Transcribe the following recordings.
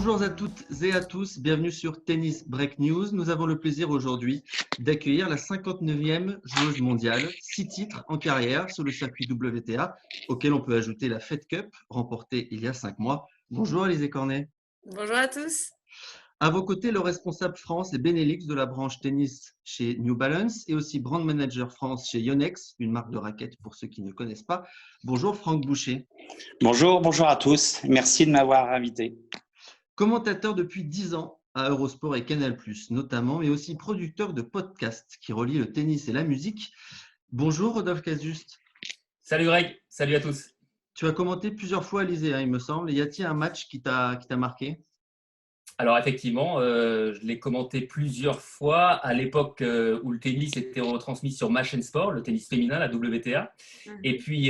Bonjour à toutes et à tous, bienvenue sur Tennis Break News. Nous avons le plaisir aujourd'hui d'accueillir la 59e joueuse mondiale, 6 titres en carrière sur le circuit WTA, auquel on peut ajouter la Fed Cup, remportée il y a 5 mois. Bonjour Alizé Cornet. Bonjour à tous. À vos côtés, le responsable France et Benelux de la branche tennis chez New Balance et aussi brand manager France chez Yonex, une marque de raquettes pour ceux qui ne connaissent pas. Bonjour Franck Boucher. Bonjour à tous. Merci de m'avoir invité. Commentateur depuis 10 ans à Eurosport et Canal+, notamment, mais aussi producteur de podcasts qui relient le tennis et la musique. Bonjour Rodolphe Cazuste. Salut Greg, salut à tous. Tu as commenté plusieurs fois Alizé, il me semble. Y a-t-il un match qui t'a marqué? Alors effectivement, je l'ai commenté plusieurs fois à l'époque où le tennis était retransmis sur Ma Chaîne Sport, le tennis féminin, la WTA. Et puis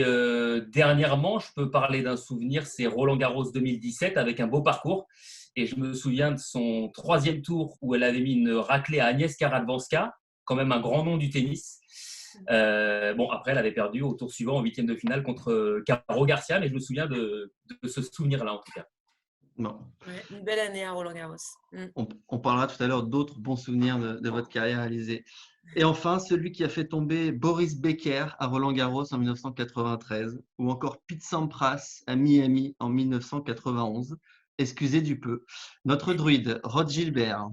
dernièrement, je peux parler d'un souvenir, c'est Roland Garros 2017 avec un beau parcours. Et je me souviens de son 3e tour où elle avait mis une raclée à Agnieszka Radwanska, quand même un grand nom du tennis. Après, elle avait perdu au tour suivant en 8e de finale contre Caro Garcia, mais je me souviens de ce souvenir-là en tout cas. Bon. Ouais, une belle année à Roland Garros. On parlera tout à l'heure d'autres bons souvenirs de votre carrière, Alizé. Et enfin, celui qui a fait tomber Boris Becker à Roland Garros en 1993 ou encore Pete Sampras à Miami en 1991. Excusez du peu. Notre druide, Rod Gilbert.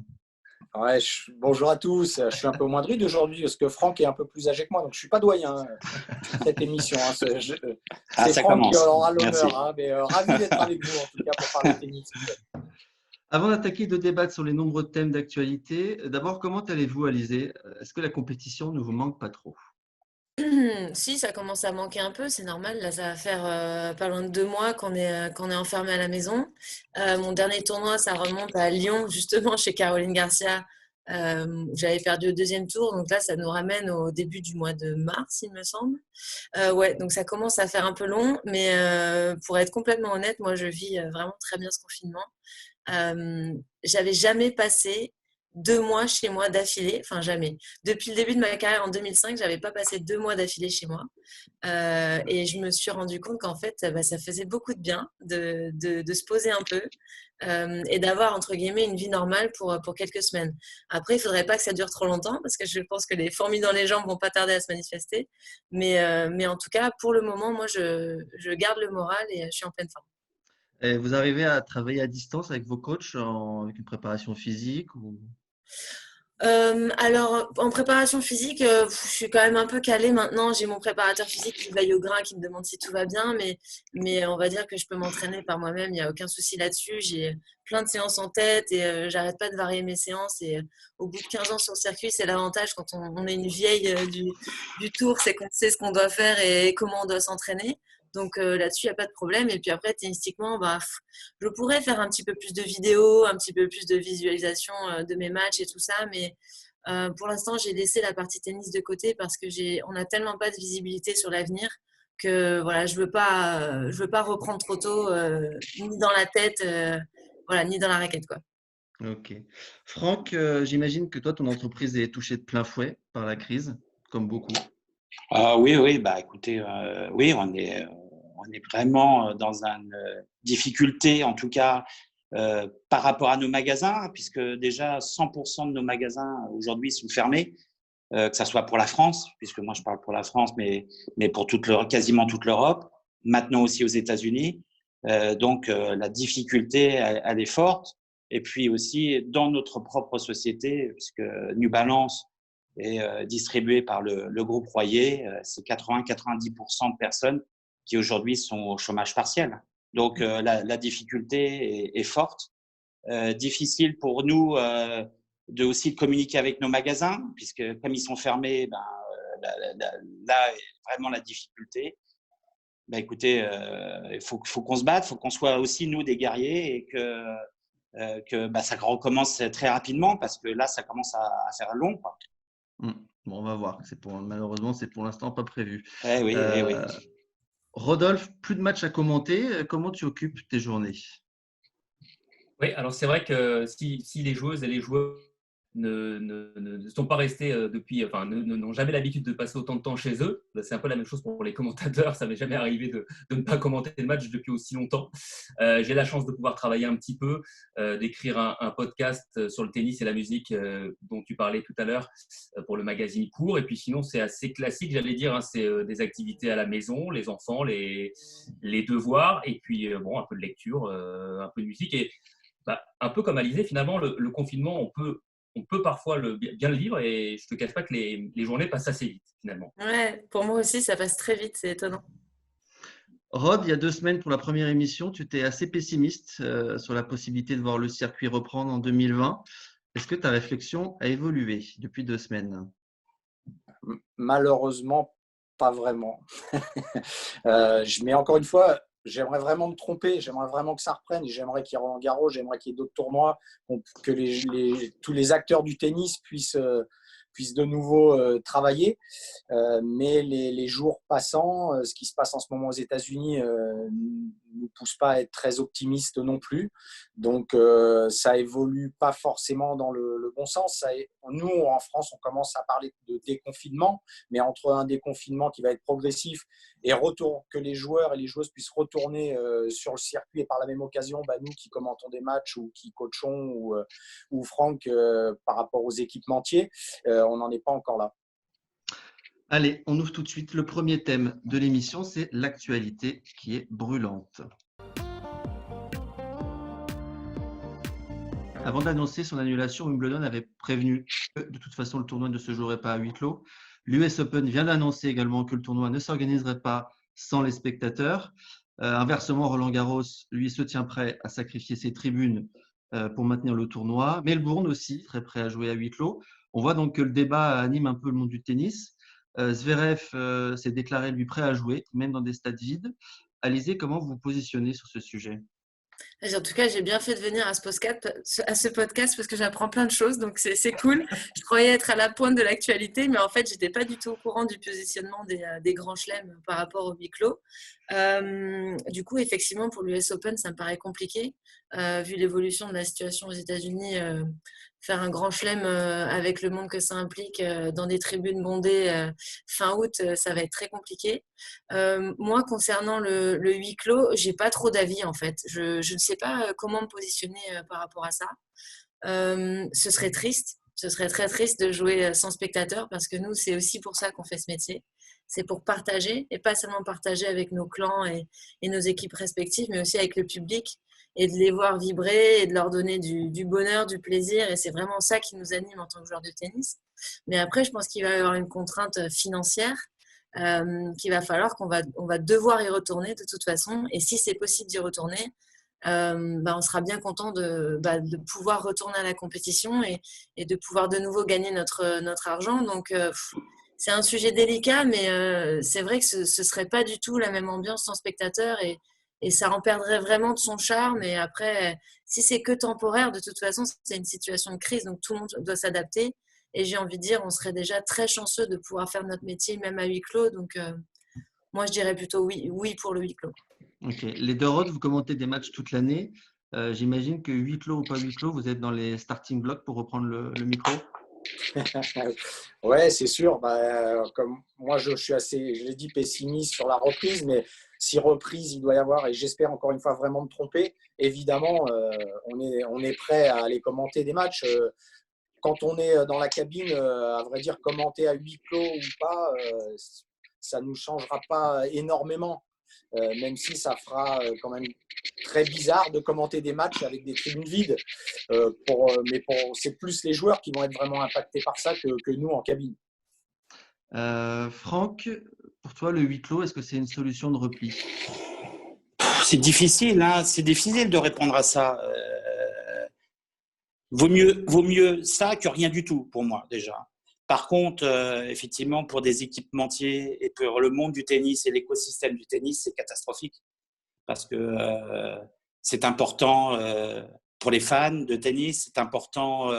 Ouais, bonjour à tous. Je suis un peu moins druide aujourd'hui parce que Franck est un peu plus âgé que moi, donc je ne suis pas doyen de cette émission. C'est ça Franck commence. qui aura l'honneur, mais ravi d'être avec vous en tout cas pour parler tennis. Avant d'attaquer et de débattre sur les nombreux thèmes d'actualité, d'abord, comment allez-vous, Alizé? Est-ce que la compétition ne vous manque pas trop? Si, ça commence à manquer un peu, c'est normal. Là, ça va faire pas loin de 2 mois qu'on est enfermé à la maison. Mon dernier tournoi, ça remonte à Lyon, justement, chez Caroline Garcia. J'avais perdu au 2e tour, donc là, ça nous ramène au début du mois de mars, il me semble. Ouais, donc ça commence à faire un peu long, mais pour être complètement honnête, moi, je vis vraiment très bien ce confinement. J'avais jamais passé 2 mois chez moi d'affilée, enfin jamais. Depuis le début de ma carrière en 2005, j'avais pas passé 2 mois d'affilée chez moi. Et je me suis rendu compte qu'en fait, ça faisait beaucoup de bien de se poser un peu et d'avoir, entre guillemets, une vie normale pour quelques semaines. Après, il faudrait pas que ça dure trop longtemps parce que je pense que les fourmis dans les jambes vont pas tarder à se manifester. Mais en tout cas, pour le moment, moi, je garde le moral et je suis en pleine forme. Et vous arrivez à travailler à distance avec vos coachs avec une préparation physique ou... Alors, en préparation physique, je suis quand même un peu calée maintenant. J'ai mon préparateur physique qui veille au grain, qui me demande si tout va bien, mais on va dire que je peux m'entraîner par moi-même. Il n'y a aucun souci là-dessus. J'ai plein de séances en tête et j'arrête pas de varier mes séances. Et au bout de 15 ans sur le circuit, c'est l'avantage quand on est une vieille du tour, c'est qu'on sait ce qu'on doit faire et comment on doit s'entraîner. Donc là-dessus, il n'y a pas de problème. Et puis après, tennistiquement, je pourrais faire un petit peu plus de vidéos, un petit peu plus de visualisation de mes matchs et tout ça, mais pour l'instant, j'ai laissé la partie tennis de côté parce que on n'a tellement pas de visibilité sur l'avenir que voilà, je veux pas reprendre trop tôt, ni dans la tête, voilà, ni dans la raquette, quoi. Ok. Franck, j'imagine que toi, ton entreprise est touchée de plein fouet par la crise, comme beaucoup. Oui, écoutez, oui, on est vraiment dans une difficulté, en tout cas, par rapport à nos magasins, puisque déjà 100% de nos magasins aujourd'hui sont fermés, que ça soit pour la France, puisque moi je parle pour la France, mais pour quasiment toute l'Europe, maintenant aussi aux États-Unis. Donc la difficulté, elle est forte. Et puis aussi dans notre propre société, puisque New Balance est distribué par le groupe Royer, c'est 80-90% de personnes qui aujourd'hui sont au chômage partiel. Donc la difficulté est forte. Difficile pour nous de aussi communiquer avec nos magasins, puisque comme ils sont fermés, là est vraiment la difficulté. Écoutez, il faut qu'on se batte, il faut qu'on soit aussi nous des guerriers et que ça recommence très rapidement parce que là ça commence à faire long, quoi. Bon, on va voir. Malheureusement, c'est pour l'instant pas prévu. Oui. Rodolphe, plus de matchs à commenter. Comment tu occupes tes journées? Oui, alors c'est vrai que si les joueuses et les joueurs ne sont pas restés n'ont jamais l'habitude de passer autant de temps chez eux. C'est un peu la même chose pour les commentateurs. Ça m'est jamais arrivé de ne pas commenter le match depuis aussi longtemps. J'ai la chance de pouvoir travailler un petit peu, d'écrire un podcast sur le tennis et la musique dont tu parlais tout à l'heure pour le magazine Court. Et puis sinon, c'est assez classique, j'allais dire. Hein, c'est des activités à la maison, les enfants, les devoirs, et puis un peu de lecture, un peu de musique. Et un peu comme Alizé, finalement, le confinement, on peut parfois bien le vivre, et je ne te cache pas que les journées passent assez vite, finalement. Ouais, pour moi aussi, ça passe très vite, c'est étonnant. Rod, il y a 2 semaines pour la première émission, tu étais assez pessimiste sur la possibilité de voir le circuit reprendre en 2020. Est-ce que ta réflexion a évolué depuis 2 semaines? Malheureusement, pas vraiment. Mais encore une fois, j'aimerais vraiment me tromper, j'aimerais vraiment que ça reprenne, j'aimerais qu'il y ait Roland-Garros, j'aimerais qu'il y ait d'autres tournois, que tous les acteurs du tennis puissent de nouveau travailler. Mais les jours passant, ce qui se passe en ce moment aux États-Unis ne nous pousse pas à être très optimistes non plus. Donc, ça évolue pas forcément dans le bon sens. Nous, en France, on commence à parler de déconfinement, mais entre un déconfinement qui va être progressif et que les joueurs et les joueuses puissent retourner sur le circuit, et par la même occasion, nous qui commentons des matchs ou qui coachons ou Franck par rapport aux équipementiers, on n'en est pas encore là. Allez, on ouvre tout de suite. Le premier thème de l'émission, c'est l'actualité qui est brûlante. Avant d'annoncer son annulation, Wimbledon avait prévenu que de toute façon le tournoi ne se jouerait pas à huis clos. L'US Open vient d'annoncer également que le tournoi ne s'organiserait pas sans les spectateurs. Inversement, Roland-Garros, lui, se tient prêt à sacrifier ses tribunes pour maintenir le tournoi. Melbourne aussi serait prêt à jouer à huis clos. On voit donc que le débat anime un peu le monde du tennis. Zverev s'est déclaré lui prêt à jouer, même dans des stades vides. Alizé, comment vous vous positionnez sur ce sujet? En tout cas, j'ai bien fait de venir à ce podcast parce que j'apprends plein de choses, donc c'est cool. Je croyais être à la pointe de l'actualité, mais en fait, je n'étais pas du tout au courant du positionnement des grands chelems par rapport au huis clos. Du coup, effectivement, pour l'US Open, ça me paraît compliqué, vu l'évolution de la situation aux États-Unis. Faire un grand chelem avec le monde que ça implique dans des tribunes bondées fin août, ça va être très compliqué. Moi, concernant le huis clos, j'ai pas trop d'avis en fait. Je ne sais pas comment me positionner par rapport à ça. Ce serait triste, ce serait très triste de jouer sans spectateurs, parce que nous, c'est aussi pour ça qu'on fait ce métier. C'est pour partager, et pas seulement partager avec nos clans et nos équipes respectives, mais aussi avec le public, et de les voir vibrer et de leur donner du bonheur, du plaisir. Et c'est vraiment ça qui nous anime en tant que joueurs de tennis. Mais après, je pense qu'il va y avoir une contrainte financière, qu'il va falloir qu'on va devoir y retourner de toute façon. Et si c'est possible d'y retourner, on sera bien content de pouvoir retourner à la compétition et de pouvoir de nouveau gagner notre argent. Donc, c'est un sujet délicat, mais c'est vrai que ce ne serait pas du tout la même ambiance sans spectateurs, et ça en perdrait vraiment de son charme. Et après, si c'est que temporaire, de toute façon, c'est une situation de crise, donc tout le monde doit s'adapter. Et j'ai envie de dire, on serait déjà très chanceux de pouvoir faire notre métier même à huis clos. Donc, moi, je dirais plutôt oui pour le huis clos. Ok. Les deux Rod, vous commentez des matchs toute l'année. J'imagine que huis clos ou pas huis clos, vous êtes dans les starting blocks pour reprendre le micro. Ouais, c'est sûr. Comme moi, je suis assez, je l'ai dit, pessimiste sur la reprise, mais si reprise il doit y avoir, et j'espère encore une fois vraiment me tromper, évidemment, on est prêt à aller commenter des matchs. Quand on est dans la cabine, à vrai dire, commenter à huis clos ou pas, ça ne nous changera pas énormément. Même si ça fera quand même très bizarre de commenter des matchs avec des tribunes vides. Mais c'est plus les joueurs qui vont être vraiment impactés par ça que nous en cabine. Franck, pour toi, le huis clos, est-ce que c'est une solution de repli? C'est difficile, hein, c'est difficile de répondre à ça. Vaut mieux ça que rien du tout pour moi déjà. Par contre, effectivement, pour des équipementiers et pour le monde du tennis et l'écosystème du tennis, c'est catastrophique parce que c'est important pour les fans de tennis, c'est important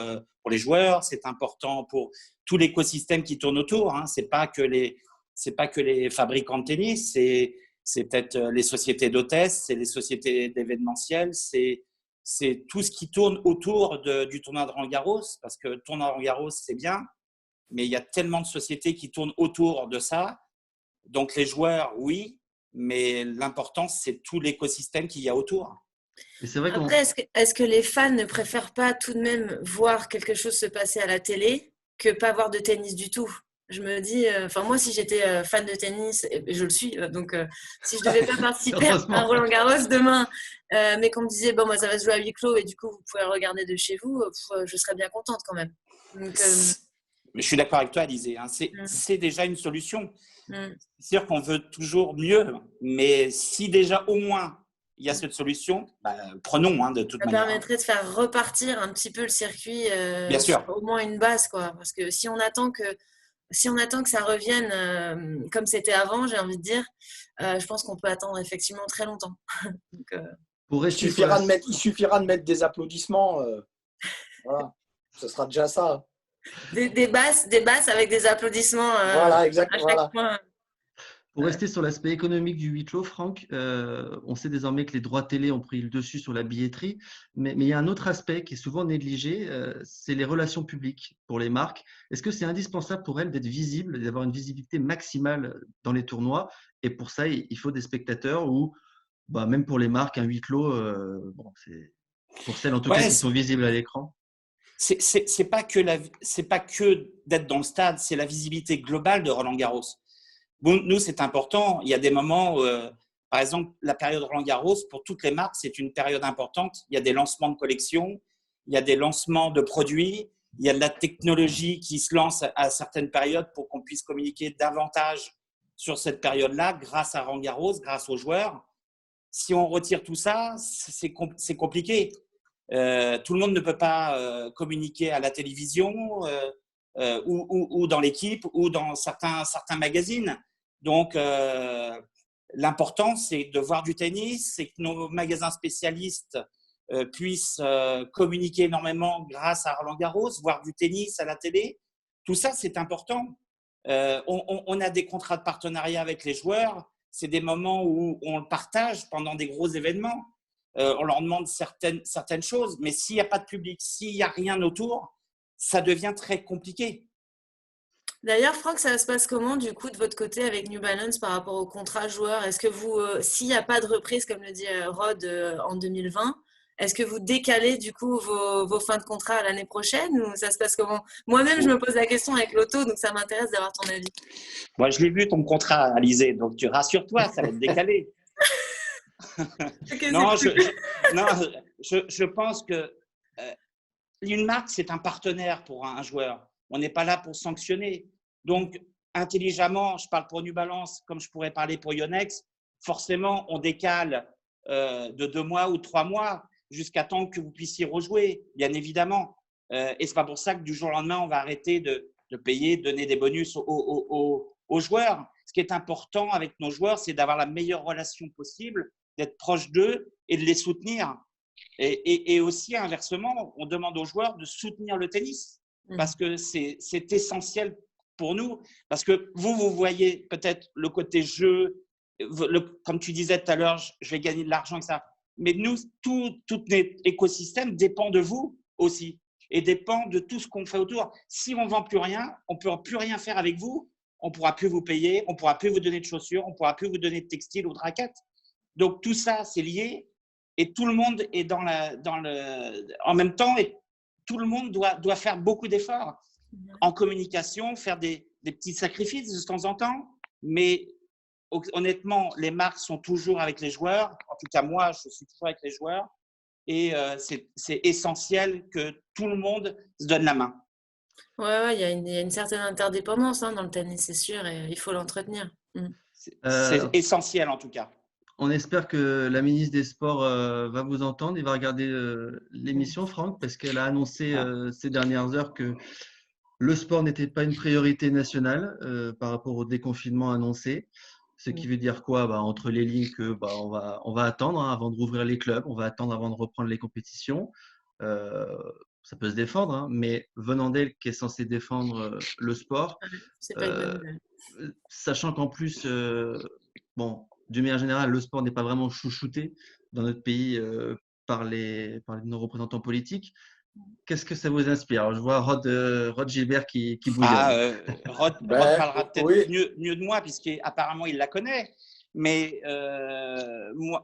pour les joueurs, c'est important pour tout l'écosystème qui tourne autour. Hein. C'est pas que les fabricants de tennis, c'est peut-être les sociétés d'hôtesses, c'est les sociétés d'événementiel, c'est c'est tout ce qui tourne autour du tournoi de Roland-Garros, parce que le tournoi de Roland-Garros, c'est bien, mais il y a tellement de sociétés qui tournent autour de ça. Donc, les joueurs, oui, mais l'important, c'est tout l'écosystème qu'il y a autour. Et c'est vrai Après, est-ce que les fans ne préfèrent pas tout de même voir quelque chose se passer à la télé que pas voir de tennis du tout? Je me dis, enfin moi, si j'étais fan de tennis, et je le suis, donc si je devais pas participer à Roland-Garros demain, mais qu'on me disait, bon, moi, ça va se jouer à huis clos et du coup, vous pouvez regarder de chez vous, je serais bien contente quand même. Donc, je suis d'accord avec toi, Alizé. Hein, c'est déjà une solution. C'est sûr qu'on veut toujours mieux, mais si déjà au moins il y a cette solution, bah, prenons de toute manière. Ça permettrait de faire repartir un petit peu le circuit Bien sûr. sur au moins une base, quoi. Parce que si on attend que ça revienne comme c'était avant, j'ai envie de dire, je pense qu'on peut attendre effectivement très longtemps. Donc, il suffira de mettre des applaudissements. Voilà, ce sera déjà ça. Des basses avec des applaudissements voilà, exactement, à chaque point. Pour rester sur l'aspect économique du huis clos, Franck, on sait désormais que les droits télé ont pris le dessus sur la billetterie, mais il y a un autre aspect qui est souvent négligé, c'est les relations publiques pour les marques. Est-ce que c'est indispensable pour elles d'être visibles, d'avoir une visibilité maximale dans les tournois? Et pour ça, il faut des spectateurs ou même pour les marques, un huis clos, c'est pour celles en tout cas qui sont visibles à l'écran. C'est pas que d'être dans le stade, c'est la visibilité globale de Roland-Garros. Bon, nous, c'est important. Il y a des moments où, par exemple, la période Roland-Garros, pour toutes les marques, c'est une période importante. Il y a des lancements de collections, il y a des lancements de produits, il y a de la technologie qui se lance à certaines périodes pour qu'on puisse communiquer davantage sur cette période-là grâce à Roland-Garros, grâce aux joueurs. Si on retire tout ça, c'est compliqué. Tout le monde ne peut pas communiquer à la télévision ou dans l'équipe ou dans certains magazines. Donc, l'important, c'est de voir du tennis, c'est que nos magasins spécialistes puissent communiquer énormément grâce à Roland-Garros, voir du tennis à la télé. Tout ça, c'est important. On a des contrats de partenariat avec les joueurs. C'est des moments où on le partage pendant des gros événements. On leur demande certaines choses, mais s'il n'y a pas de public, s'il n'y a rien autour, ça devient très compliqué. D'ailleurs, Franck, ça se passe comment du coup de votre côté avec New Balance par rapport au contrat joueur? Est-ce que vous, s'il n'y a pas de reprise, comme le dit Rod, en 2020, est-ce que vous décalez du coup vos fins de contrat à l'année prochaine ou ça se passe comment? Moi-même, je me pose la question avec l'auto, donc ça m'intéresse d'avoir ton avis. Moi, je l'ai vu ton contrat, Alizé, donc tu rassures-toi, ça va être décalé. Okay, non, je pense que une marque, c'est un partenaire pour un joueur. On n'est pas là pour sanctionner. Donc, intelligemment, je parle pour New Balance, comme je pourrais parler pour Yonex, forcément, on décale de 2 mois ou 3 mois jusqu'à temps que vous puissiez rejouer, bien évidemment. Et ce n'est pas pour ça que du jour au lendemain, on va arrêter de payer, de donner des bonus aux joueurs. Ce qui est important avec nos joueurs, c'est d'avoir la meilleure relation possible, d'être proche d'eux et de les soutenir. Et aussi, inversement, on demande aux joueurs de soutenir le tennis parce que c'est essentiel pour nous. Parce que vous voyez peut-être le côté jeu, comme tu disais tout à l'heure, je vais gagner de l'argent et ça. Mais nous, tout notre écosystème dépend de vous aussi et dépend de tout ce qu'on fait autour. Si on ne vend plus rien, on ne pourra plus rien faire avec vous. On ne pourra plus vous payer, on ne pourra plus vous donner de chaussures, on ne pourra plus vous donner de textiles ou de raquettes. Donc, tout ça, c'est lié et tout le monde est en même temps et tout le monde doit faire beaucoup d'efforts en communication, faire des petits sacrifices de temps en temps. Mais honnêtement, les marques sont toujours avec les joueurs. En tout cas, moi, je suis toujours avec les joueurs. Et c'est essentiel que tout le monde se donne la main. Ouais, il y a une certaine interdépendance dans le tennis, c'est sûr, et il faut l'entretenir. C'est essentiel en tout cas. On espère que la ministre des Sports va vous entendre et va regarder l'émission, Franck, parce qu'elle a annoncé ces dernières heures que le sport n'était pas une priorité nationale par rapport au déconfinement annoncé. Ce qui veut dire quoi? Entre les lignes que on va attendre avant de rouvrir les clubs, on va attendre avant de reprendre les compétitions. Ça peut se défendre, mais venant d'elle qui est censée défendre le sport, c'est pas une bonne nouvelle. Sachant qu'en plus, d'une manière générale, le sport n'est pas vraiment chouchouté dans notre pays par nos représentants politiques. Qu'est-ce que ça vous inspire? Alors, je vois Rod Gilbert qui bouillonne. Rod Ben, parlera peut-être oui. mieux de moi, puisqu'apparemment il la connaît. Mais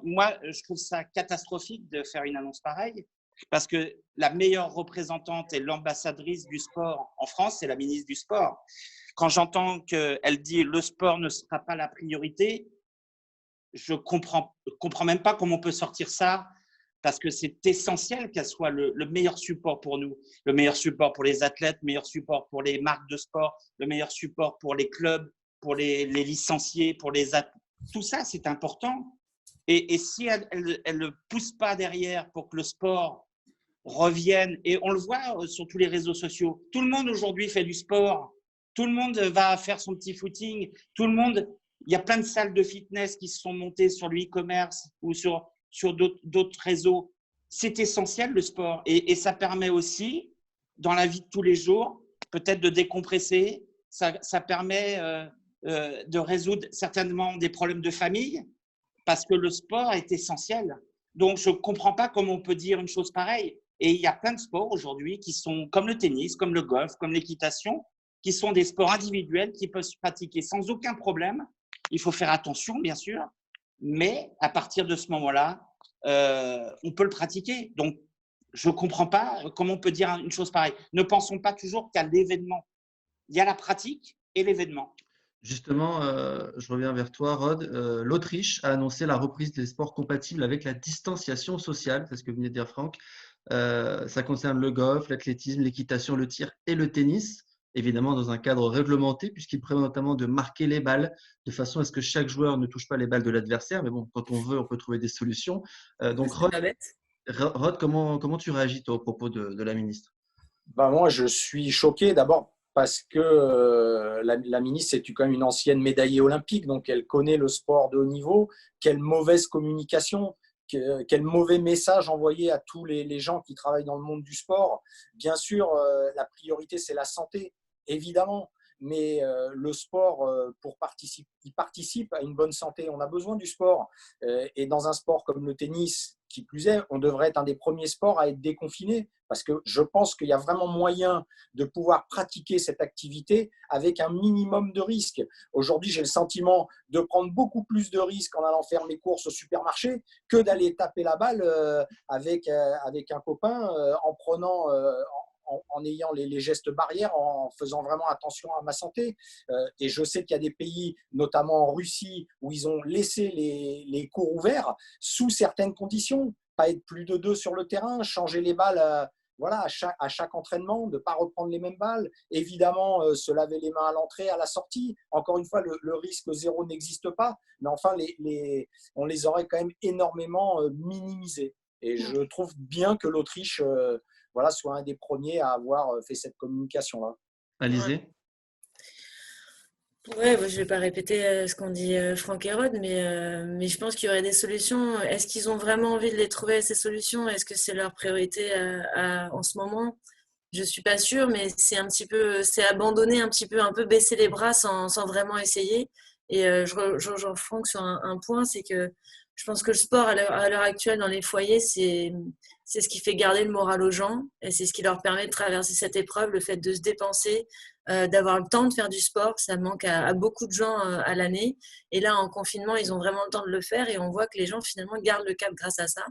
moi, je trouve ça catastrophique de faire une annonce pareille, parce que la meilleure représentante et l'ambassadrice du sport en France, c'est la ministre du Sport. Quand j'entends qu'elle dit « le sport ne sera pas la priorité », je comprends même pas comment on peut sortir ça, parce que c'est essentiel qu'elle soit le meilleur support pour nous, le meilleur support pour les athlètes, le meilleur support pour les marques de sport, le meilleur support pour les clubs, pour les licenciés, pour les athlètes. Tout ça, c'est important. Et si elle ne pousse pas derrière pour que le sport revienne, et on le voit sur tous les réseaux sociaux, tout le monde aujourd'hui fait du sport, tout le monde va faire son petit footing, tout le monde, il y a plein de salles de fitness qui se sont montées sur le e-commerce ou sur d'autres réseaux. C'est essentiel le sport, et ça permet aussi, dans la vie de tous les jours, peut-être de décompresser, ça permet de résoudre certainement des problèmes de famille, parce que le sport est essentiel. Donc, je ne comprends pas comment on peut dire une chose pareille. Et il y a plein de sports aujourd'hui qui sont comme le tennis, comme le golf, comme l'équitation, qui sont des sports individuels qui peuvent se pratiquer sans aucun problème. Il faut faire attention, bien sûr, mais à partir de ce moment-là, on peut le pratiquer. Donc, je ne comprends pas comment on peut dire une chose pareille. Ne pensons pas toujours qu'il y a l'événement. Il y a la pratique et l'événement. Justement, je reviens vers toi, Rod. L'Autriche a annoncé la reprise des sports compatibles avec la distanciation sociale, c'est ce que venait de dire Franck. Ça concerne le golf, l'athlétisme, l'équitation, le tir et le tennis, évidemment dans un cadre réglementé, puisqu'il prévoit notamment de marquer les balles de façon à ce que chaque joueur ne touche pas les balles de l'adversaire. Mais bon, quand on veut, on peut trouver des solutions. Donc, Rod, comment tu réagis toi, au propos de la ministre? Ben moi, je suis choqué d'abord parce que la ministre, c'est quand même une ancienne médaillée olympique, donc elle connaît le sport de haut niveau. Quelle mauvaise communication, quel mauvais message envoyé à tous les gens qui travaillent dans le monde du sport. Bien sûr, la priorité, c'est la santé, évidemment. Mais le sport, il participe à une bonne santé. On a besoin du sport. Et dans un sport comme le tennis, qui plus est, on devrait être un des premiers sports à être déconfiné, parce que je pense qu'il y a vraiment moyen de pouvoir pratiquer cette activité avec un minimum de risques. Aujourd'hui, j'ai le sentiment de prendre beaucoup plus de risques en allant faire mes courses au supermarché que d'aller taper la balle avec un copain en prenant… en ayant les gestes barrières, en faisant vraiment attention à ma santé. Et je sais qu'il y a des pays, notamment en Russie, où ils ont laissé les cours ouverts sous certaines conditions. Pas être plus de 2 sur le terrain, changer les balles voilà, à chaque entraînement, de ne pas reprendre les mêmes balles. Évidemment, se laver les mains à l'entrée, à la sortie. Encore une fois, le risque zéro n'existe pas, mais enfin, on les aurait quand même énormément minimisés. Et je trouve bien que l'Autriche voilà, soit un des premiers à avoir fait cette communication-là. Alizé? Ouais, je ne vais pas répéter ce qu'ont dit Franck et Rod, mais je pense qu'il y aurait des solutions. Est-ce qu'ils ont vraiment envie de les trouver, ces solutions? Est-ce que c'est leur priorité en ce moment? Je ne suis pas sûre, mais c'est abandonner un peu baisser les bras sans vraiment essayer. Et je rejoins Franck sur un point, c'est que je pense que le sport à l'heure actuelle dans les foyers, c'est ce qui fait garder le moral aux gens et c'est ce qui leur permet de traverser cette épreuve, le fait de se dépenser, d'avoir le temps de faire du sport. Ça manque à beaucoup de gens à l'année. Et là, en confinement, ils ont vraiment le temps de le faire et on voit que les gens finalement gardent le cap grâce à ça.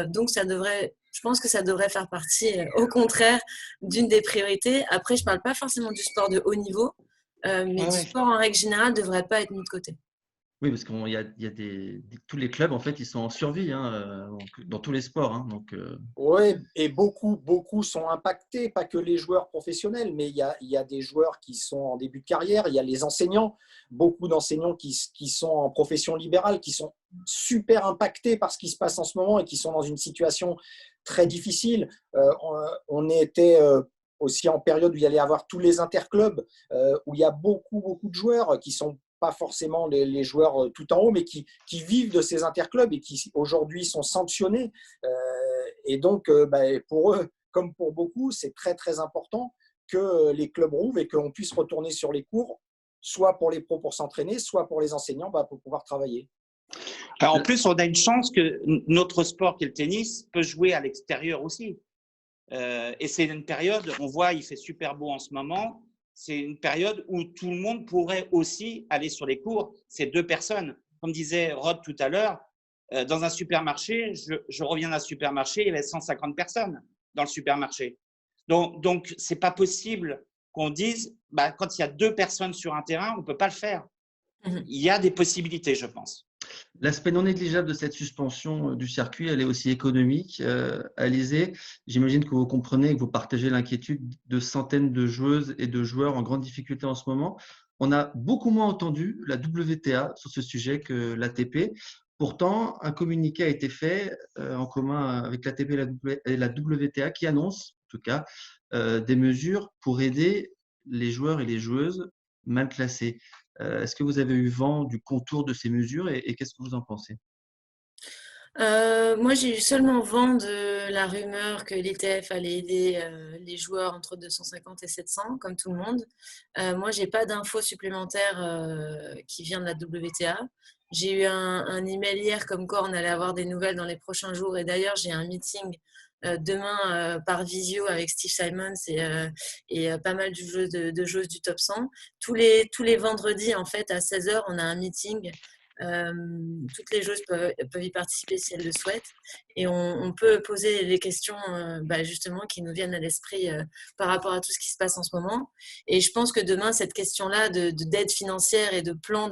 Donc, je pense que ça devrait faire partie, au contraire, d'une des priorités. Après, je ne parle pas forcément du sport de haut niveau, mais du sport en règle générale ne devrait pas être mis de côté. Oui, parce qu'il y a tous les clubs, en fait, ils sont en survie dans tous les sports. Donc, Oui, et beaucoup sont impactés, pas que les joueurs professionnels, mais il y a des joueurs qui sont en début de carrière, il y a les enseignants, beaucoup d'enseignants qui sont en profession libérale, qui sont super impactés par ce qui se passe en ce moment et qui sont dans une situation très difficile. On était aussi en période où il y allait avoir tous les interclubs, où il y a beaucoup de joueurs qui sont pas forcément les joueurs tout en haut, mais qui vivent de ces interclubs et qui aujourd'hui sont sanctionnés. Et donc, pour eux, comme pour beaucoup, c'est très important que les clubs rouvrent et qu'on puisse retourner sur les cours, soit pour les pros pour s'entraîner, soit pour les enseignants pour pouvoir travailler. Alors, en plus, on a une chance que notre sport, qui est le tennis, peut jouer à l'extérieur aussi. Et c'est une période, on voit, il fait super beau en ce moment. C'est une période où tout le monde pourrait aussi aller sur les cours. C'est 2 personnes. Comme disait Rod tout à l'heure, dans un supermarché, je reviens d'un supermarché, il y avait 150 personnes dans le supermarché. Donc c'est pas possible qu'on dise, quand il y a 2 personnes sur un terrain, on peut pas le faire. Il y a des possibilités, je pense. L'aspect non négligeable de cette suspension du circuit, elle est aussi économique. Alizé, j'imagine que vous comprenez et que vous partagez l'inquiétude de centaines de joueuses et de joueurs en grande difficulté en ce moment. On a beaucoup moins entendu la WTA sur ce sujet que l'ATP. Pourtant, un communiqué a été fait en commun avec l'ATP et la WTA qui annonce, en tout cas, des mesures pour aider les joueurs et les joueuses mal classés. Est-ce que vous avez eu vent du contour de ces mesures et qu'est-ce que vous en pensez? Moi, j'ai eu seulement vent de la rumeur que l'ITF allait aider les joueurs entre 250 et 700, comme tout le monde. Moi, j'ai pas d'infos supplémentaires qui vient de la WTA. J'ai eu un email hier comme quoi on allait avoir des nouvelles dans les prochains jours. Et d'ailleurs, j'ai un meeting demain par visio avec Steve Simons et pas mal de joueuses du top 100. Tous les vendredis, en fait, à 16h, on a un meeting. Toutes les joueuses peuvent y participer si elles le souhaitent et on peut poser les questions justement qui nous viennent à l'esprit par rapport à tout ce qui se passe en ce moment. Et je pense que demain, cette question-là d'aide financière et de plan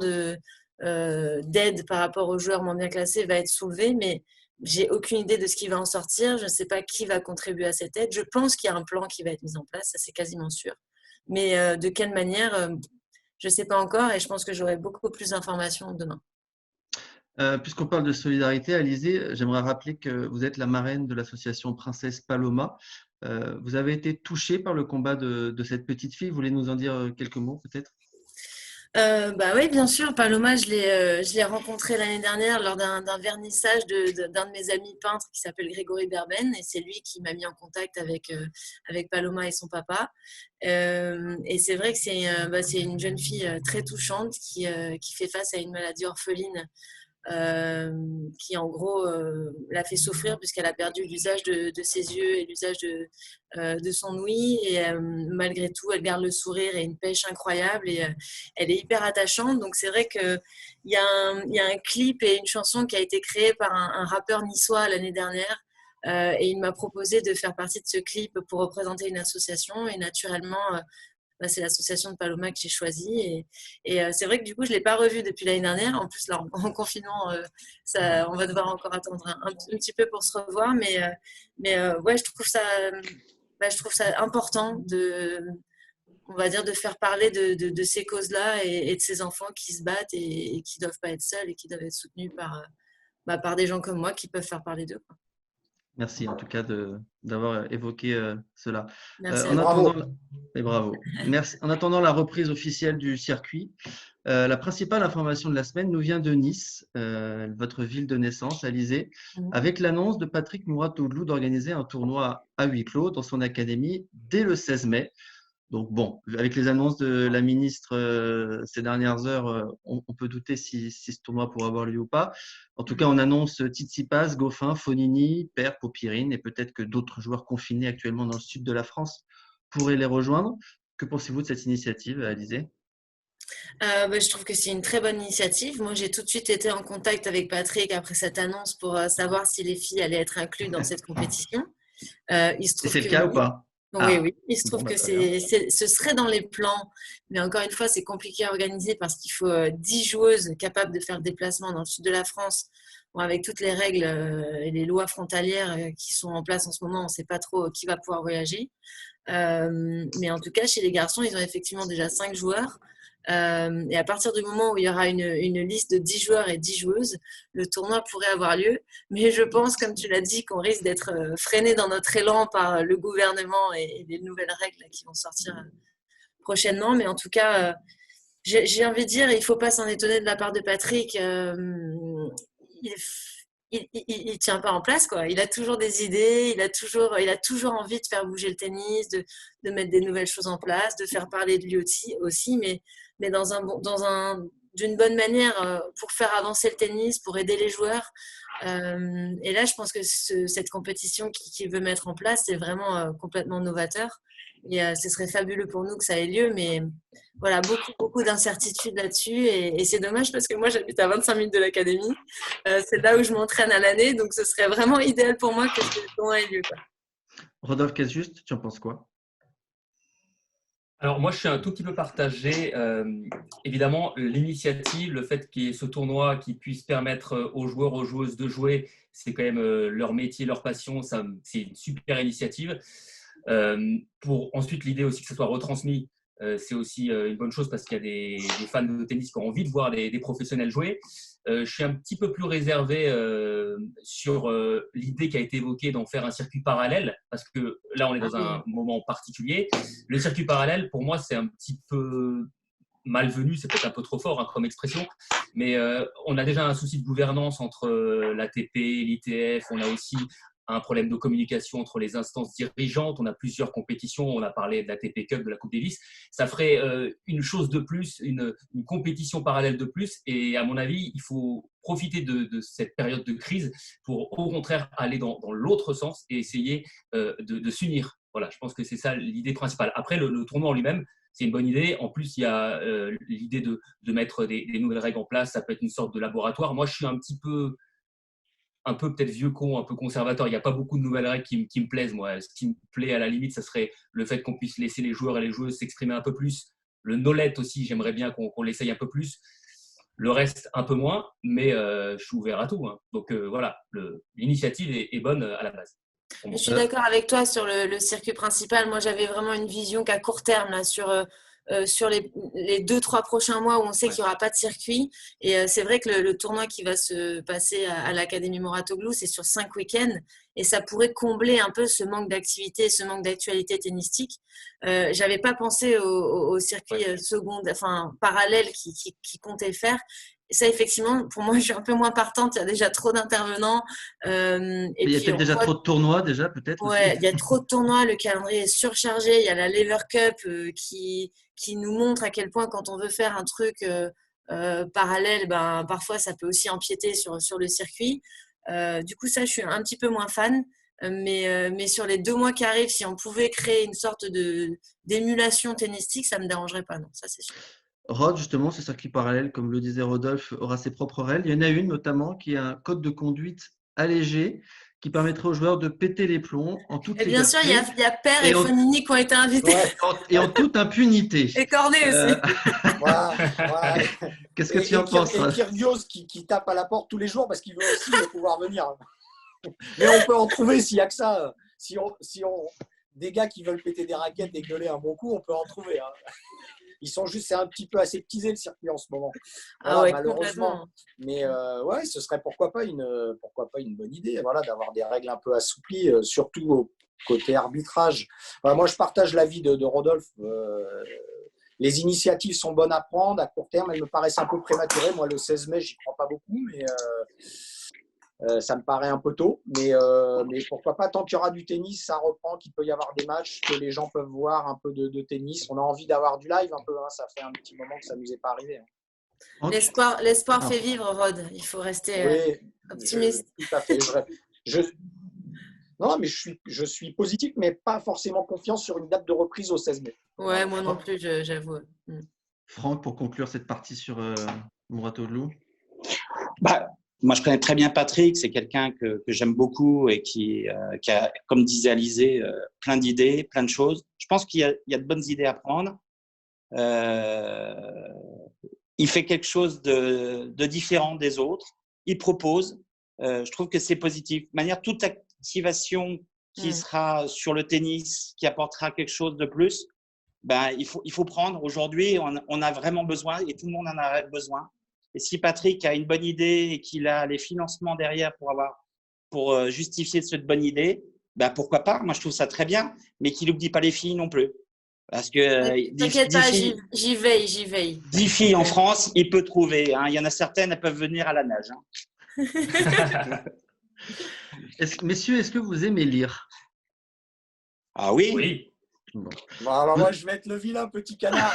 d'aide par rapport aux joueurs moins bien classés va être soulevée, mais j'ai aucune idée de ce qui va en sortir. Je ne sais pas qui va contribuer à cette aide. Je pense qu'il y a un plan qui va être mis en place, ça c'est quasiment sûr. Mais de quelle manière, je ne sais pas encore et je pense que j'aurai beaucoup plus d'informations demain. Puisqu'on parle de solidarité, Alizé, j'aimerais rappeler que vous êtes la marraine de l'association Princesse Paloma. Vous avez été touchée par le combat de cette petite fille. Vous voulez nous en dire quelques mots peut-être? Oui, bien sûr. Paloma, je l'ai rencontré l'année dernière lors d'un vernissage d'un de mes amis peintres qui s'appelle Grégory Berben. Et c'est lui qui m'a mis en contact avec Paloma et son papa. Et c'est vrai que c'est une jeune fille très touchante qui fait face à une maladie orpheline qui en gros l'a fait souffrir puisqu'elle a perdu l'usage de ses yeux et l'usage de son ouïe et malgré tout elle garde le sourire et une pêche incroyable et elle est hyper attachante. Donc c'est vrai qu'il y a un clip et une chanson qui a été créée par un rappeur niçois l'année dernière et il m'a proposé de faire partie de ce clip pour représenter une association et naturellement c'est l'association de Paloma que j'ai choisie. Et c'est vrai que du coup, je ne l'ai pas revue depuis l'année dernière. En plus, là, en confinement, on va devoir encore attendre un petit peu pour se revoir. Mais ouais, je trouve ça important on va dire, de faire parler de ces causes-là et de ces enfants qui se battent et qui ne doivent pas être seuls et qui doivent être soutenus par des gens comme moi qui peuvent faire parler d'eux, quoi. Merci en tout cas d'avoir évoqué cela. Merci. Bravo. Merci. En attendant la reprise officielle du circuit, la principale information de la semaine nous vient de Nice, votre ville de naissance, Alizé, avec l'annonce de Patrick Mouratoglou d'organiser un tournoi à huis clos dans son académie dès le 16 mai. Donc bon, avec les annonces de la ministre ces dernières heures, on peut douter si ce tournoi pourra avoir lieu ou pas. En tout cas, on annonce Tsitsipas, Goffin, Fognini, Paire, Popirine et peut-être que d'autres joueurs confinés actuellement dans le sud de la France pourraient les rejoindre. Que pensez-vous de cette initiative, Alizé? Je trouve que c'est une très bonne initiative. Moi, j'ai tout de suite été en contact avec Patrick après cette annonce pour savoir si les filles allaient être incluses dans cette compétition. Il se trouve c'est le cas ou pas? Oui. Il se trouve que ce serait dans les plans, mais encore une fois, c'est compliqué à organiser parce qu'il faut 10 joueuses capables de faire le déplacement dans le sud de la France. Bon, avec toutes les règles et les lois frontalières qui sont en place en ce moment, on ne sait pas trop qui va pouvoir voyager. Mais en tout cas, chez les garçons, ils ont effectivement déjà 5 joueurs. Et à partir du moment où il y aura une liste de 10 joueurs et 10 joueuses, le tournoi pourrait avoir lieu. Mais je pense, comme tu l'as dit, qu'on risque d'être freiné dans notre élan par le gouvernement et les nouvelles règles qui vont sortir prochainement. Mais en tout cas, j'ai envie de dire, il ne faut pas s'en étonner de la part de Patrick. Il tient pas en place, quoi. Il a toujours des idées, il a toujours envie de faire bouger le tennis, de mettre des nouvelles choses en place, de faire parler de lui aussi, mais dans d'une bonne manière pour faire avancer le tennis, pour aider les joueurs. Et là, je pense que cette compétition qu'il veut mettre en place, c'est vraiment complètement novateur. Et ce serait fabuleux pour nous que ça ait lieu, mais voilà, beaucoup d'incertitudes là-dessus. Et c'est dommage parce que moi, j'habite à 25 minutes de l'académie. C'est là où je m'entraîne à l'année, donc ce serait vraiment idéal pour moi que ce tournoi ait lieu, quoi. Rodolphe Casse-Juste, tu en penses quoi? Alors moi, je suis un tout petit peu partagé. Évidemment, l'initiative, le fait qu'il y ait ce tournoi qui puisse permettre aux joueurs, aux joueuses de jouer, c'est quand même leur métier, leur passion. C'est une super initiative. Pour ensuite l'idée aussi que ça soit retransmis, c'est aussi une bonne chose parce qu'il y a des fans de tennis qui ont envie de voir des professionnels jouer. Je suis un petit peu plus réservé sur l'idée qui a été évoquée d'en faire un circuit parallèle, parce que là, on est dans un moment particulier. Le circuit parallèle, pour moi, c'est un petit peu malvenu, c'est peut-être un peu trop fort comme expression, mais on a déjà un souci de gouvernance entre l'ATP, l'ITF, on a aussi un problème de communication entre les instances dirigeantes, on a plusieurs compétitions, on a parlé de la l'ATP Cup, de la Coupe Davis, ça ferait une chose de plus, une compétition parallèle de plus, et à mon avis, il faut profiter de cette période de crise pour au contraire aller dans l'autre sens et essayer de s'unir. Voilà, je pense que c'est ça l'idée principale. Après, le tournoi en lui-même, c'est une bonne idée. En plus, il y a l'idée de mettre des nouvelles règles en place, ça peut être une sorte de laboratoire. Moi, je suis un peu peut-être vieux con, un peu conservateur. Il n'y a pas beaucoup de nouvelles règles qui me plaisent. Moi, ce qui me plaît à la limite, ça serait le fait qu'on puisse laisser les joueurs et les joueuses s'exprimer un peu plus. Le no-let aussi, j'aimerais bien qu'on l'essaye un peu plus. Le reste, un peu moins, mais je suis ouvert à tout. Hein. Donc voilà, l'initiative est bonne à la base. Je suis d'accord avec toi sur le circuit principal. Moi, j'avais vraiment une vision qu'à court terme, là, sur les 2-3 prochains mois où on sait qu'il n'y aura pas de circuit. Et c'est vrai que le tournoi qui va se passer à l'Académie Mouratoglou, c'est sur 5 week-ends. Et ça pourrait combler un peu ce manque d'activité, ce manque d'actualité tennistique. J'avais pas pensé au circuit parallèle qui comptait faire. Et ça, effectivement, pour moi, je suis un peu moins partante. Il y a déjà trop d'intervenants. Il y a peut-être déjà trop de tournois, déjà, peut-être. Ouais, il y a trop de tournois. Le calendrier est surchargé. Il y a la Lever Cup qui nous montre à quel point, quand on veut faire un truc parallèle, parfois, ça peut aussi empiéter sur le circuit. Du coup, ça, je suis un petit peu moins fan. Mais sur les 2 mois qui arrivent, si on pouvait créer une sorte d'émulation tennistique, ça ne me dérangerait pas. Non, ça, c'est sûr. Rod, justement, ce circuit parallèle, comme le disait Rodolphe, aura ses propres règles. Il y en a une notamment qui a un code de conduite allégé qui permettrait aux joueurs de péter les plombs en toute liberté. Bien sûr, il y a Per et Fonini qui ont été invités. Et en toute impunité. Et Cornet aussi. Voilà. Qu'est-ce que tu en penses? Et Kyrgios qui tape à la porte tous les jours parce qu'il veut aussi pouvoir venir. Mais on peut en trouver s'il n'y a que ça. Si on des gars qui veulent péter des raquettes et gueuler un bon coup, on peut en trouver. Hein. Ils sont juste, c'est un petit peu aseptisé le circuit en ce moment. Voilà, malheureusement. Mais ouais, ce serait pourquoi pas une bonne idée, voilà, d'avoir des règles un peu assouplies, surtout au côté arbitrage. Voilà, moi, je partage l'avis de Rodolphe. Les initiatives sont bonnes à prendre à court terme. Elles me paraissent un peu prématurées. Moi, le 16 mai, j'y crois pas beaucoup, mais ça me paraît un peu tôt, mais pourquoi pas, tant qu'il y aura du tennis, ça reprend, qu'il peut y avoir des matchs, que les gens peuvent voir un peu de tennis. On a envie d'avoir du live un peu, hein, ça fait un petit moment que ça ne nous est pas arrivé. Hein. L'espoir fait vivre, Rod. Il faut rester optimiste. Tout à fait. Non, mais je suis positif, mais pas forcément confiant sur une date de reprise au 16 mai. Ouais, moi non plus, j'avoue. Franck, pour conclure cette partie sur Mouratoglou. Moi, je connais très bien Patrick. C'est quelqu'un que j'aime beaucoup et qui a, comme disait Alizé, plein d'idées, plein de choses. Je pense qu'il y a de bonnes idées à prendre. Il fait quelque chose de différent des autres. Il propose. Je trouve que c'est positif. De manière, toute activation qui sera sur le tennis, qui apportera quelque chose de plus, il faut prendre. Aujourd'hui, on a vraiment besoin et tout le monde en a besoin. Et si Patrick a une bonne idée et qu'il a les financements derrière pour justifier cette bonne idée, pourquoi pas? Moi, je trouve ça très bien, mais qu'il n'oublie pas les filles non plus. Parce que t'inquiète pas, j'y veille. 10 filles en France, il peut trouver. Hein. Il y en a certaines, elles peuvent venir à la nage. Hein. Messieurs, est-ce que vous aimez lire? Ah oui. Bon, alors moi, je vais être le vilain petit canard.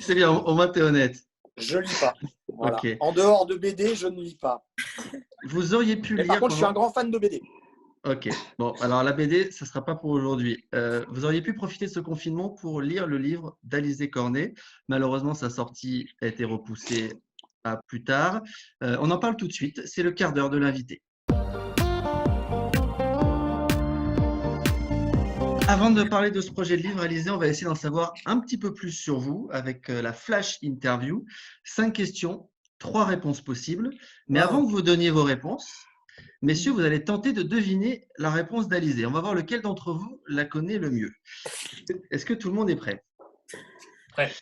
C'est bien, au moins, tu es honnête. Je lis pas. Voilà. Ok. En dehors de BD, je ne lis pas. Vous auriez pu Mais lire par contre, je suis un pendant- grand fan de BD. Ok. Bon, alors la BD, ça ne sera pas pour aujourd'hui. Vous auriez pu profiter de ce confinement pour lire le livre d'Alizé Cornet. Malheureusement, sa sortie a été repoussée à plus tard. On en parle tout de suite. C'est le quart d'heure de l'invité. Avant de parler de ce projet de livre, Alizé, on va essayer d'en savoir un petit peu plus sur vous avec la flash interview. 5 questions, 3 réponses possibles. Mais Wow. avant que vous donniez vos réponses, messieurs, vous allez tenter de deviner la réponse d'Alizé. On va voir lequel d'entre vous la connaît le mieux. Est-ce que tout le monde est prêt? Prêt.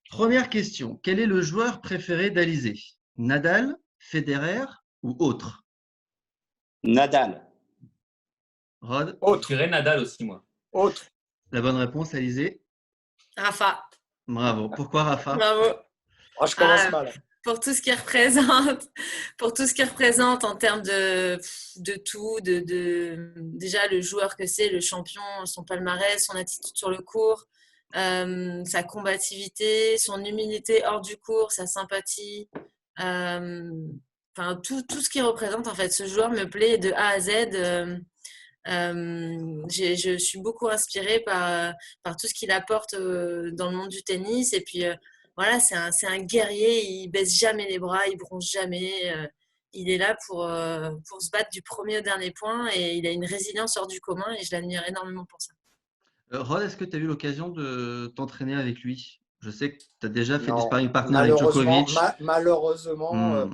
Première question. Quel est le joueur préféré d'Alizé? Nadal, Federer ou autre? Nadal. Rod, Je Autre. dirais Nadal aussi, moi. Autre. la bonne réponse, Alizé. Rafa, Bravo. Pourquoi Rafa? bravo. Oh, je commence Ah, mal. Pour tout ce qu'il représente en termes de tout, déjà le joueur que c'est, le champion, son palmarès, son attitude sur le court, sa combativité, son humilité hors du court, sa sympathie, enfin tout ce qu'il représente en fait. Ce joueur me plaît de A à Z. Je suis beaucoup inspirée par tout ce qu'il apporte dans le monde du tennis. Et puis, voilà, c'est un guerrier. Il baisse jamais les bras, il bronche jamais. Il est là pour se battre du premier au dernier point. Et il a une résilience hors du commun. Et je l'admire énormément pour ça. Rod, est-ce que tu as eu l'occasion de t'entraîner avec lui? Je sais que tu as déjà fait des Non, sparring partners avec malheureusement, Djokovic. malheureusement,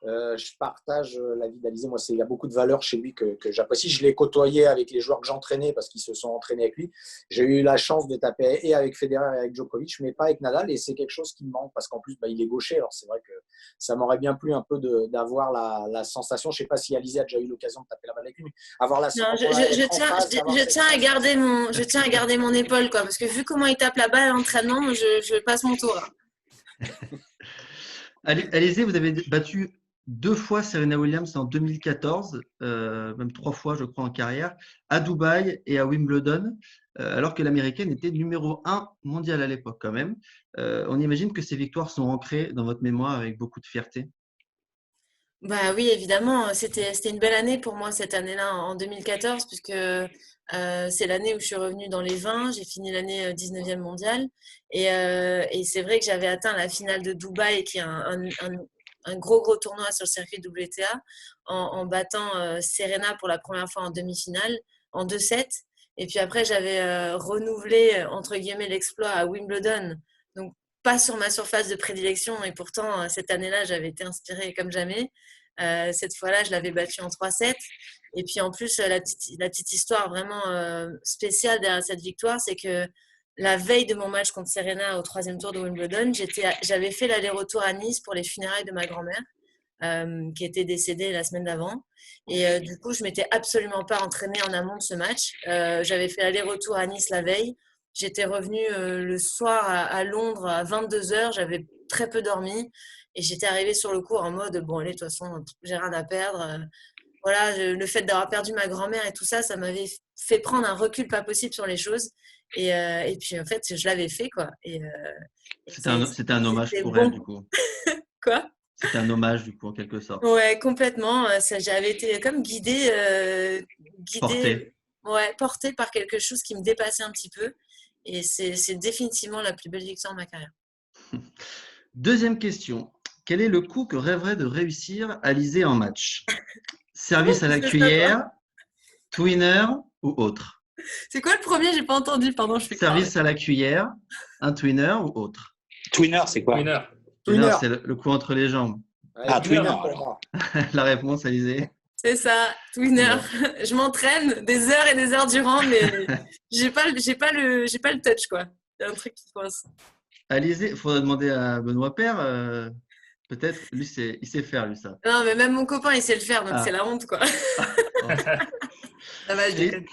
je partage la vie d'Alizé. Moi, il y a beaucoup de valeurs chez lui que j'apprécie. Je l'ai côtoyé avec les joueurs que j'entraînais parce qu'ils se sont entraînés avec lui. J'ai eu la chance de taper et avec Federer et avec Djokovic, mais pas avec Nadal. Et c'est quelque chose qui me manque parce qu'en plus, il est gaucher. Alors, c'est vrai que ça m'aurait bien plu un peu d'avoir la sensation. Je ne sais pas si Alizé a déjà eu l'occasion de taper la balle avec lui, mais avoir la Non, sensation. je tiens à garder mon épaule, quoi, parce que vu comment il tape la balle à l'entraînement, je passe mon tour. Alizé, vous avez battu 2 fois Serena Williams en 2014, même 3 fois, je crois, en carrière, à Dubaï et à Wimbledon, alors que l'Américaine était numéro 1 mondial à l'époque quand même. On imagine que ces victoires sont ancrées dans votre mémoire avec beaucoup de fierté. Bah oui, évidemment, c'était une belle année pour moi cette année-là en 2014 puisque c'est l'année où je suis revenue dans les 20, j'ai fini l'année 19e mondiale et c'est vrai que j'avais atteint la finale de Dubaï qui est un gros tournoi sur le circuit WTA en battant Serena pour la première fois en demi-finale en 2-7 et puis après j'avais renouvelé entre guillemets l'exploit à Wimbledon, donc pas sur ma surface de prédilection et pourtant cette année-là j'avais été inspirée comme jamais. Cette fois-là, je l'avais battue en 3-7. Et puis en plus, la petite histoire vraiment spéciale derrière cette victoire, c'est que la veille de mon match contre Serena au 3e tour de Wimbledon, j'avais fait l'aller-retour à Nice pour les funérailles de ma grand-mère, qui était décédée la semaine d'avant. Et du coup, je ne m'étais absolument pas entraînée en amont de ce match. J'avais fait l'aller-retour à Nice la veille. J'étais revenue le soir à Londres à 22h. J'avais très peu dormi. Et j'étais arrivée sur le court en mode, bon, allez, de toute façon, j'ai rien à perdre. Voilà, le fait d'avoir perdu ma grand-mère et tout ça, ça m'avait fait prendre un recul pas possible sur les choses. Et puis, en fait, je l'avais fait, quoi. C'était un hommage pour bon. elle, du coup. Quoi? C'était un hommage, du coup, en quelque sorte. Ouais, complètement. J'avais été comme guidée, portée par quelque chose qui me dépassait un petit peu. Et c'est définitivement la plus belle victoire de ma carrière. Deuxième question. Quel est le coup que rêverait de réussir Alizé en match? Service à la cuillère, twinner ou autre? C'est quoi le premier? J'ai pas entendu, pardon, je fais Service à la cuillère, un twinner ou autre? Twinner, c'est quoi? Winner. Twinner, c'est le coup entre les jambes. Twinner. Pour moi. La réponse, Alizé? C'est ça, twinner. Je m'entraîne des heures et des heures durant, mais j'ai pas le touch, quoi. Il y a un truc qui se passe. Alizé, il faudrait demander à Benoît Paire. Peut-être, lui, il sait faire, lui, ça. Non, mais même mon copain, il sait le faire, donc c'est la honte, quoi. Ça va, je déconne.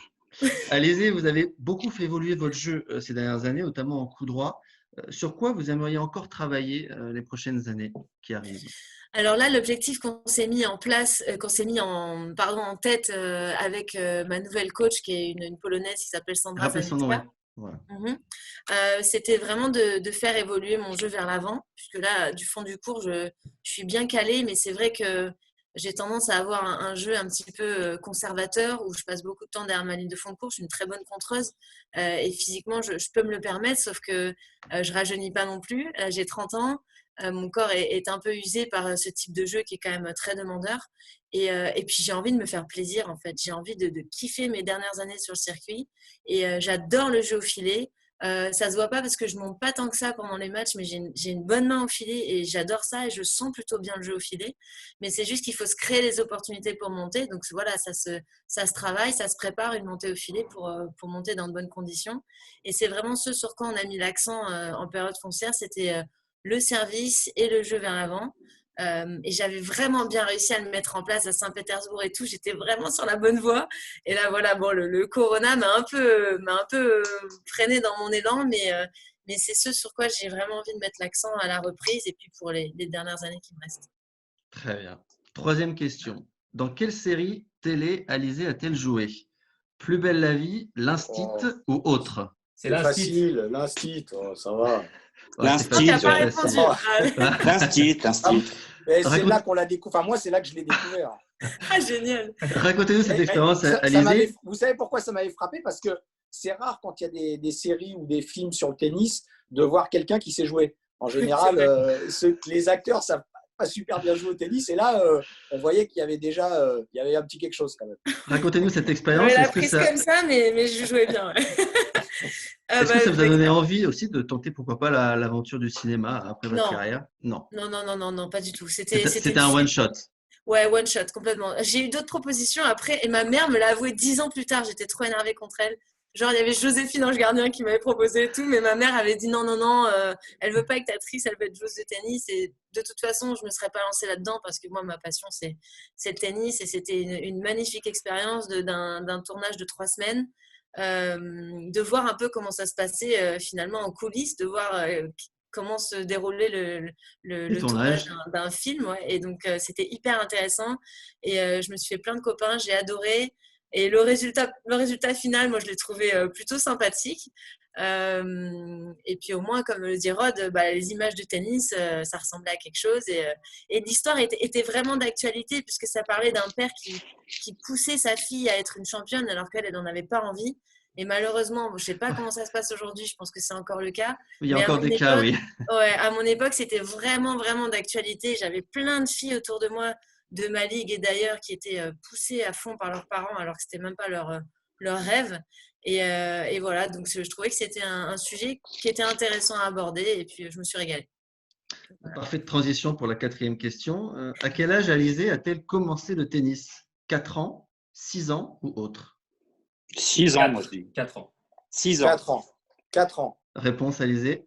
Alizé, vous avez beaucoup fait évoluer votre jeu ces dernières années, notamment en coup droit. Sur quoi vous aimeriez encore travailler les prochaines années qui arrivent? Alors là, l'objectif qu'on s'est mis en place, en tête avec ma nouvelle coach, qui est une Polonaise qui s'appelle Sandra Rappelez son nom, Zanicka. Voilà. C'était vraiment de faire évoluer mon jeu vers l'avant, puisque là, du fond du cours, je suis bien calée, mais c'est vrai que j'ai tendance à avoir un jeu un petit peu conservateur, où je passe beaucoup de temps derrière ma ligne de fond de cours. Je suis une très bonne contreuse, et physiquement, je peux me le permettre, sauf que je rajeunis pas non plus. Là, j'ai 30 ans, mon corps est un peu usé par ce type de jeu qui est quand même très demandeur. Et puis, j'ai envie de me faire plaisir, en fait. J'ai envie de kiffer mes dernières années sur le circuit. Et j'adore le jeu au filet. Ça se voit pas parce que je monte pas tant que ça pendant les matchs, mais j'ai une bonne main au filet et j'adore ça et je sens plutôt bien le jeu au filet. Mais c'est juste qu'il faut se créer les opportunités pour monter. Donc voilà, ça se travaille, ça se prépare une montée au filet pour monter dans de bonnes conditions. Et c'est vraiment ce sur quoi on a mis l'accent en période foncière, c'était le service et le jeu vers l'avant. Et j'avais vraiment bien réussi à le mettre en place à Saint-Pétersbourg et tout. J'étais vraiment sur la bonne voie. Et là, voilà, bon, le corona m'a un peu freiné dans mon élan, mais c'est ce sur quoi j'ai vraiment envie de mettre l'accent à la reprise et puis pour les dernières années qui me restent. Très bien. Troisième question. Dans quelle série télé Alizée a-t-elle joué? Plus belle la vie, l'Instit ou autre? C'est l'Instit. Facile, l'Instit, ça va. Ouais, c'est L'Instit, T'as facile, pas c'est répondu. facile. L'instit. C'est Raconte- là qu'on l'a découvert. Enfin, moi, c'est là que je l'ai découvert. Ah, génial. Racontez-nous cette expérience, Ça Alizée. vous savez pourquoi ça m'avait frappé? Parce que c'est rare quand il y a des séries ou des films sur le tennis de voir quelqu'un qui sait jouer. En général, les acteurs savent pas super bien jouer au tennis. Et là, on voyait qu'il y avait déjà il y avait un petit quelque chose quand même. Racontez-nous cette J'avais expérience. la Est-ce que prise ça, comme ça, mais je jouais bien. Ouais. est-ce que ça vous a donné envie aussi de tenter, pourquoi pas, l'aventure du cinéma après votre Non. carrière? Non. Non, pas du tout. C'était un one-shot. Ouais, one shot, complètement. J'ai eu d'autres propositions après, et ma mère me l'a avoué 10 ans plus tard. J'étais trop énervée contre elle. Genre, il y avait Joséphine Ange Gardien qui m'avait proposé et tout, mais ma mère avait dit non, elle veut pas être actrice, elle veut être joueuse de tennis. Et de toute façon, je me serais pas lancée là-dedans parce que moi, ma passion, c'est le tennis. Et c'était une magnifique expérience d'un tournage de 3 semaines. De voir un peu comment ça se passait finalement en coulisses, de voir comment se déroulait le tournage d'un film. Ouais. Et donc, c'était hyper intéressant. Et je me suis fait plein de copains, j'ai adoré. Et le résultat final, moi, je l'ai trouvé plutôt sympathique. Et puis au moins, comme le dit Rod, les images de tennis, ça ressemblait à quelque chose. Et l'histoire était vraiment d'actualité puisque ça parlait d'un père qui poussait sa fille à être une championne alors qu'elle n'en avait pas envie. Et malheureusement, je ne sais pas comment ça se passe aujourd'hui, je pense que c'est encore le cas. Il y a encore des cas, oui. Ouais, à mon époque, c'était vraiment, vraiment d'actualité. J'avais plein de filles autour de moi, de ma ligue et d'ailleurs, qui étaient poussées à fond par leurs parents alors que ce n'était même pas leur rêve. Et voilà, donc je trouvais que c'était un sujet qui était intéressant à aborder et puis je me suis régalée. Voilà. Parfaite transition pour la quatrième question. À quel âge Alizée a-t-elle commencé le tennis? 4 ans, 6 ans ou autre? 6 ans, moi je dis. 4 ans. 6 ans. 4 ans. Réponse, Alizée?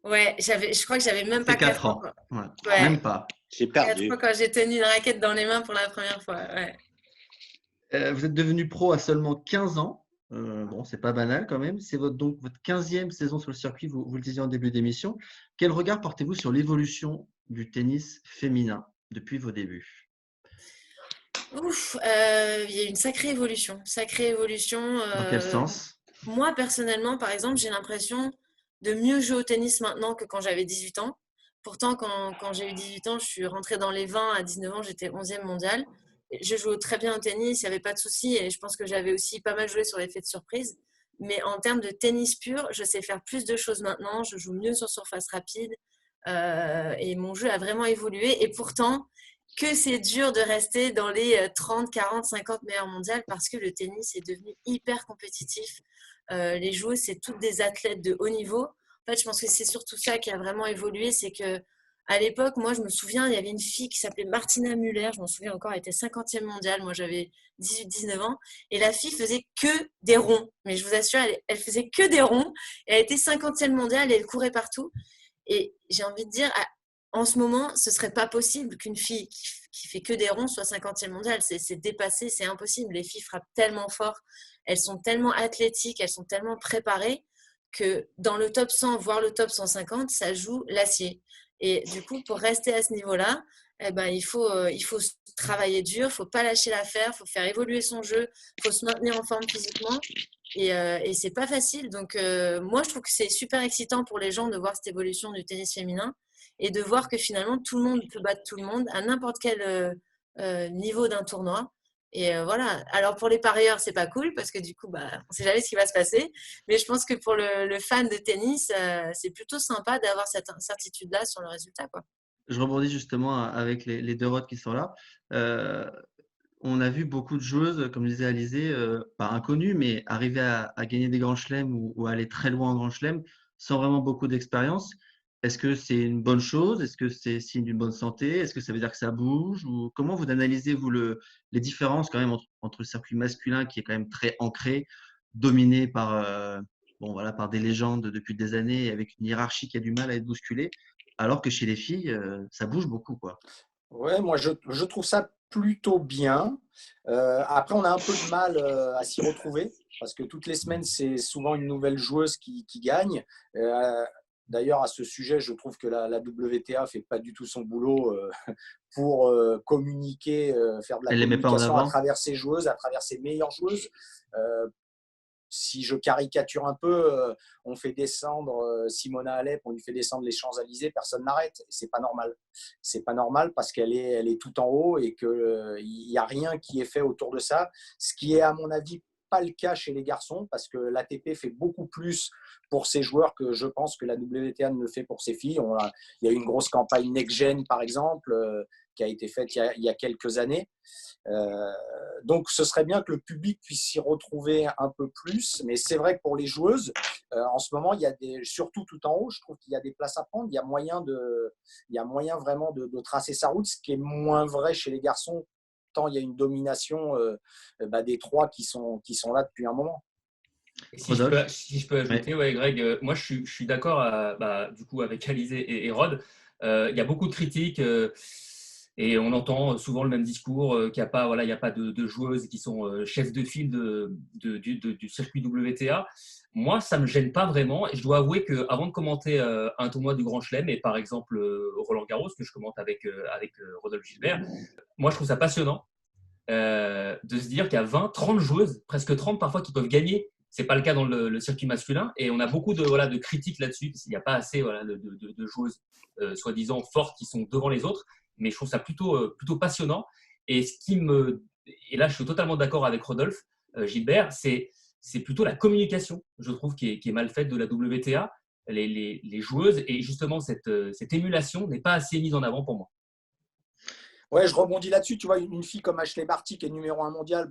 Ouais, je crois que j'avais même pas 4 ans. Ouais. Même pas. J'ai perdu. 4 ans quand j'ai tenu une raquette dans les mains pour la première fois. Ouais. Vous êtes devenu pro à seulement 15 ans. Bon, c'est pas banal quand même. C'est donc votre 15e saison sur le circuit, vous le disiez en début d'émission. Quel regard portez-vous sur l'évolution du tennis féminin depuis vos débuts? Ouf, il y a une sacrée évolution. Dans quel sens? Moi, personnellement, par exemple, j'ai l'impression de mieux jouer au tennis maintenant que quand j'avais 18 ans. Pourtant, quand j'ai eu 18 ans, je suis rentrée dans les 20. À 19 ans, j'étais 11e mondiale. Je jouais très bien au tennis, il n'y avait pas de souci. Et je pense que j'avais aussi pas mal joué sur l'effet de surprise. Mais en termes de tennis pur, je sais faire plus de choses maintenant. Je joue mieux sur surface rapide. Et mon jeu a vraiment évolué. Et pourtant, que c'est dur de rester dans les 30, 40, 50 meilleures mondiales parce que le tennis est devenu hyper compétitif. Les joueuses, c'est toutes des athlètes de haut niveau. En fait, je pense que c'est surtout ça qui a vraiment évolué. C'est que à l'époque, moi, je me souviens, il y avait une fille qui s'appelait Martina Müller. Je m'en souviens encore, elle était 50e mondiale. Moi, j'avais 18-19 ans. Et la fille faisait que des ronds. Mais je vous assure, elle faisait que des ronds. Elle était 50e mondiale et elle courait partout. Et j'ai envie de dire, en ce moment, ce ne serait pas possible qu'une fille qui fait que des ronds soit 50e mondiale. C'est dépassé, c'est impossible. Les filles frappent tellement fort, elles sont tellement athlétiques, elles sont tellement préparées que dans le top 100, voire le top 150, ça joue l'acier. Et du coup, pour rester à ce niveau-là, il faut travailler dur, il faut pas lâcher l'affaire, il faut faire évoluer son jeu, il faut se maintenir en forme physiquement. Et c'est pas facile. Donc, moi, je trouve que c'est super excitant pour les gens de voir cette évolution du tennis féminin et de voir que finalement, tout le monde peut battre tout le monde à n'importe quel niveau d'un tournoi. Et voilà. Alors, pour les parieurs, c'est pas cool parce que du coup, on sait jamais ce qui va se passer. Mais je pense que pour le fan de tennis, c'est plutôt sympa d'avoir cette incertitude-là sur le résultat, quoi. Je rebondis justement avec les deux Rod qui sont là. On a vu beaucoup de joueuses, comme disait Alizé, pas inconnues, mais arriver à gagner des grands chelems ou à aller très loin en grand chelem sans vraiment beaucoup d'expérience. Est-ce que c'est une bonne chose? Est-ce que c'est signe d'une bonne santé? Est-ce que ça veut dire que ça bouge? Ou comment vous analysez-vous les différences quand même entre le circuit masculin qui est quand même très ancré, dominé par des légendes depuis des années, avec une hiérarchie qui a du mal à être bousculée, alors que chez les filles, ça bouge beaucoup, quoi. Ouais, moi je trouve ça plutôt bien. Après, on a un peu de mal à s'y retrouver parce que toutes les semaines, c'est souvent une nouvelle joueuse qui gagne. D'ailleurs, à ce sujet, je trouve que la WTA ne fait pas du tout son boulot pour communiquer, faire de la Elle les met pas en communication à avant? travers ses joueuses, à travers ses meilleures joueuses. Si je caricature un peu, on fait descendre Simona Alep, on lui fait descendre les Champs-Élysées, personne n'arrête. C'est pas normal. C'est pas normal parce elle est tout en haut et qu'il n'y a rien qui est fait autour de ça. Ce qui est, à mon avis, pas le cas chez les garçons parce que l'ATP fait beaucoup plus pour ses joueurs que je pense que la WTA ne le fait pour ses filles. Il y a eu une grosse campagne Next Gen, par exemple, qui a été faite il y a quelques années. Donc, ce serait bien que le public puisse s'y retrouver un peu plus. Mais c'est vrai que pour les joueuses, en ce moment, il y a surtout tout en haut, je trouve qu'il y a des places à prendre. Il y a moyen vraiment de tracer sa route, ce qui est moins vrai chez les garçons, tant il y a une domination des trois qui sont là depuis un moment. Et si je peux ajouter, ouais, Greg, moi je suis d'accord du coup avec Alizé et Rod. Il y a beaucoup de critiques et on entend souvent le même discours qu'il n'y a pas, il y a pas de joueuses qui sont chefs de file du circuit WTA. Moi, ça ne me gêne pas vraiment. Et je dois avouer qu'avant de commenter un tournoi du Grand Chelem, et par exemple Roland Garros, que je commente avec Rodolphe Gilbert, moi je trouve ça passionnant de se dire qu'il y a 20, 30 joueuses, presque 30 parfois, qui peuvent gagner. Ce n'est pas le cas dans le circuit masculin. Et on a beaucoup de critiques là-dessus, parce qu'il n'y a pas assez de joueuses soi-disant fortes qui sont devant les autres. Mais je trouve ça plutôt passionnant. Et et là, je suis totalement d'accord avec Rodolphe Gilbert, c'est plutôt la communication, je trouve, qui est mal faite de la WTA. Les joueuses, et justement, cette émulation n'est pas assez mise en avant pour moi. Ouais, je rebondis là-dessus. Tu vois, une fille comme Ashley Barty, qui est numéro 1 mondial,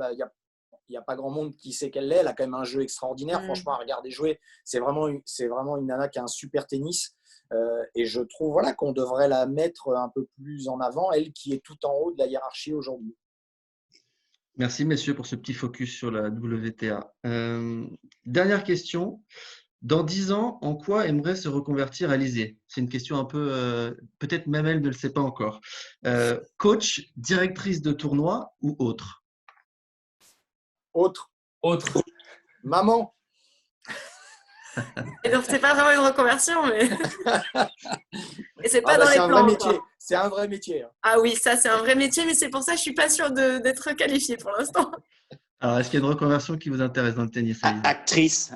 il n'y a pas grand monde qui sait qu'elle l'est. Elle a quand même un jeu extraordinaire. Franchement, à regarder jouer, c'est vraiment une nana qui a un super tennis. Et je trouve qu'on devrait la mettre un peu plus en avant, elle qui est tout en haut de la hiérarchie aujourd'hui. Merci, messieurs, pour ce petit focus sur la WTA. Dernière question. Dans 10 ans, en quoi aimerait se reconvertir Alizé? C'est une question un peu, peut-être même elle ne le sait pas encore. Coach, directrice de tournoi ou autre? Autre. Maman. Et donc, c'est pas vraiment une reconversion, mais. Et c'est pas dans les c'est un plans. vrai métier. C'est un vrai métier. Ah oui, ça, c'est un vrai métier, mais c'est pour ça que je suis pas sûre d'être qualifiée pour l'instant. Alors, est-ce qu'il y a une reconversion qui vous intéresse dans le tennis? Actrice.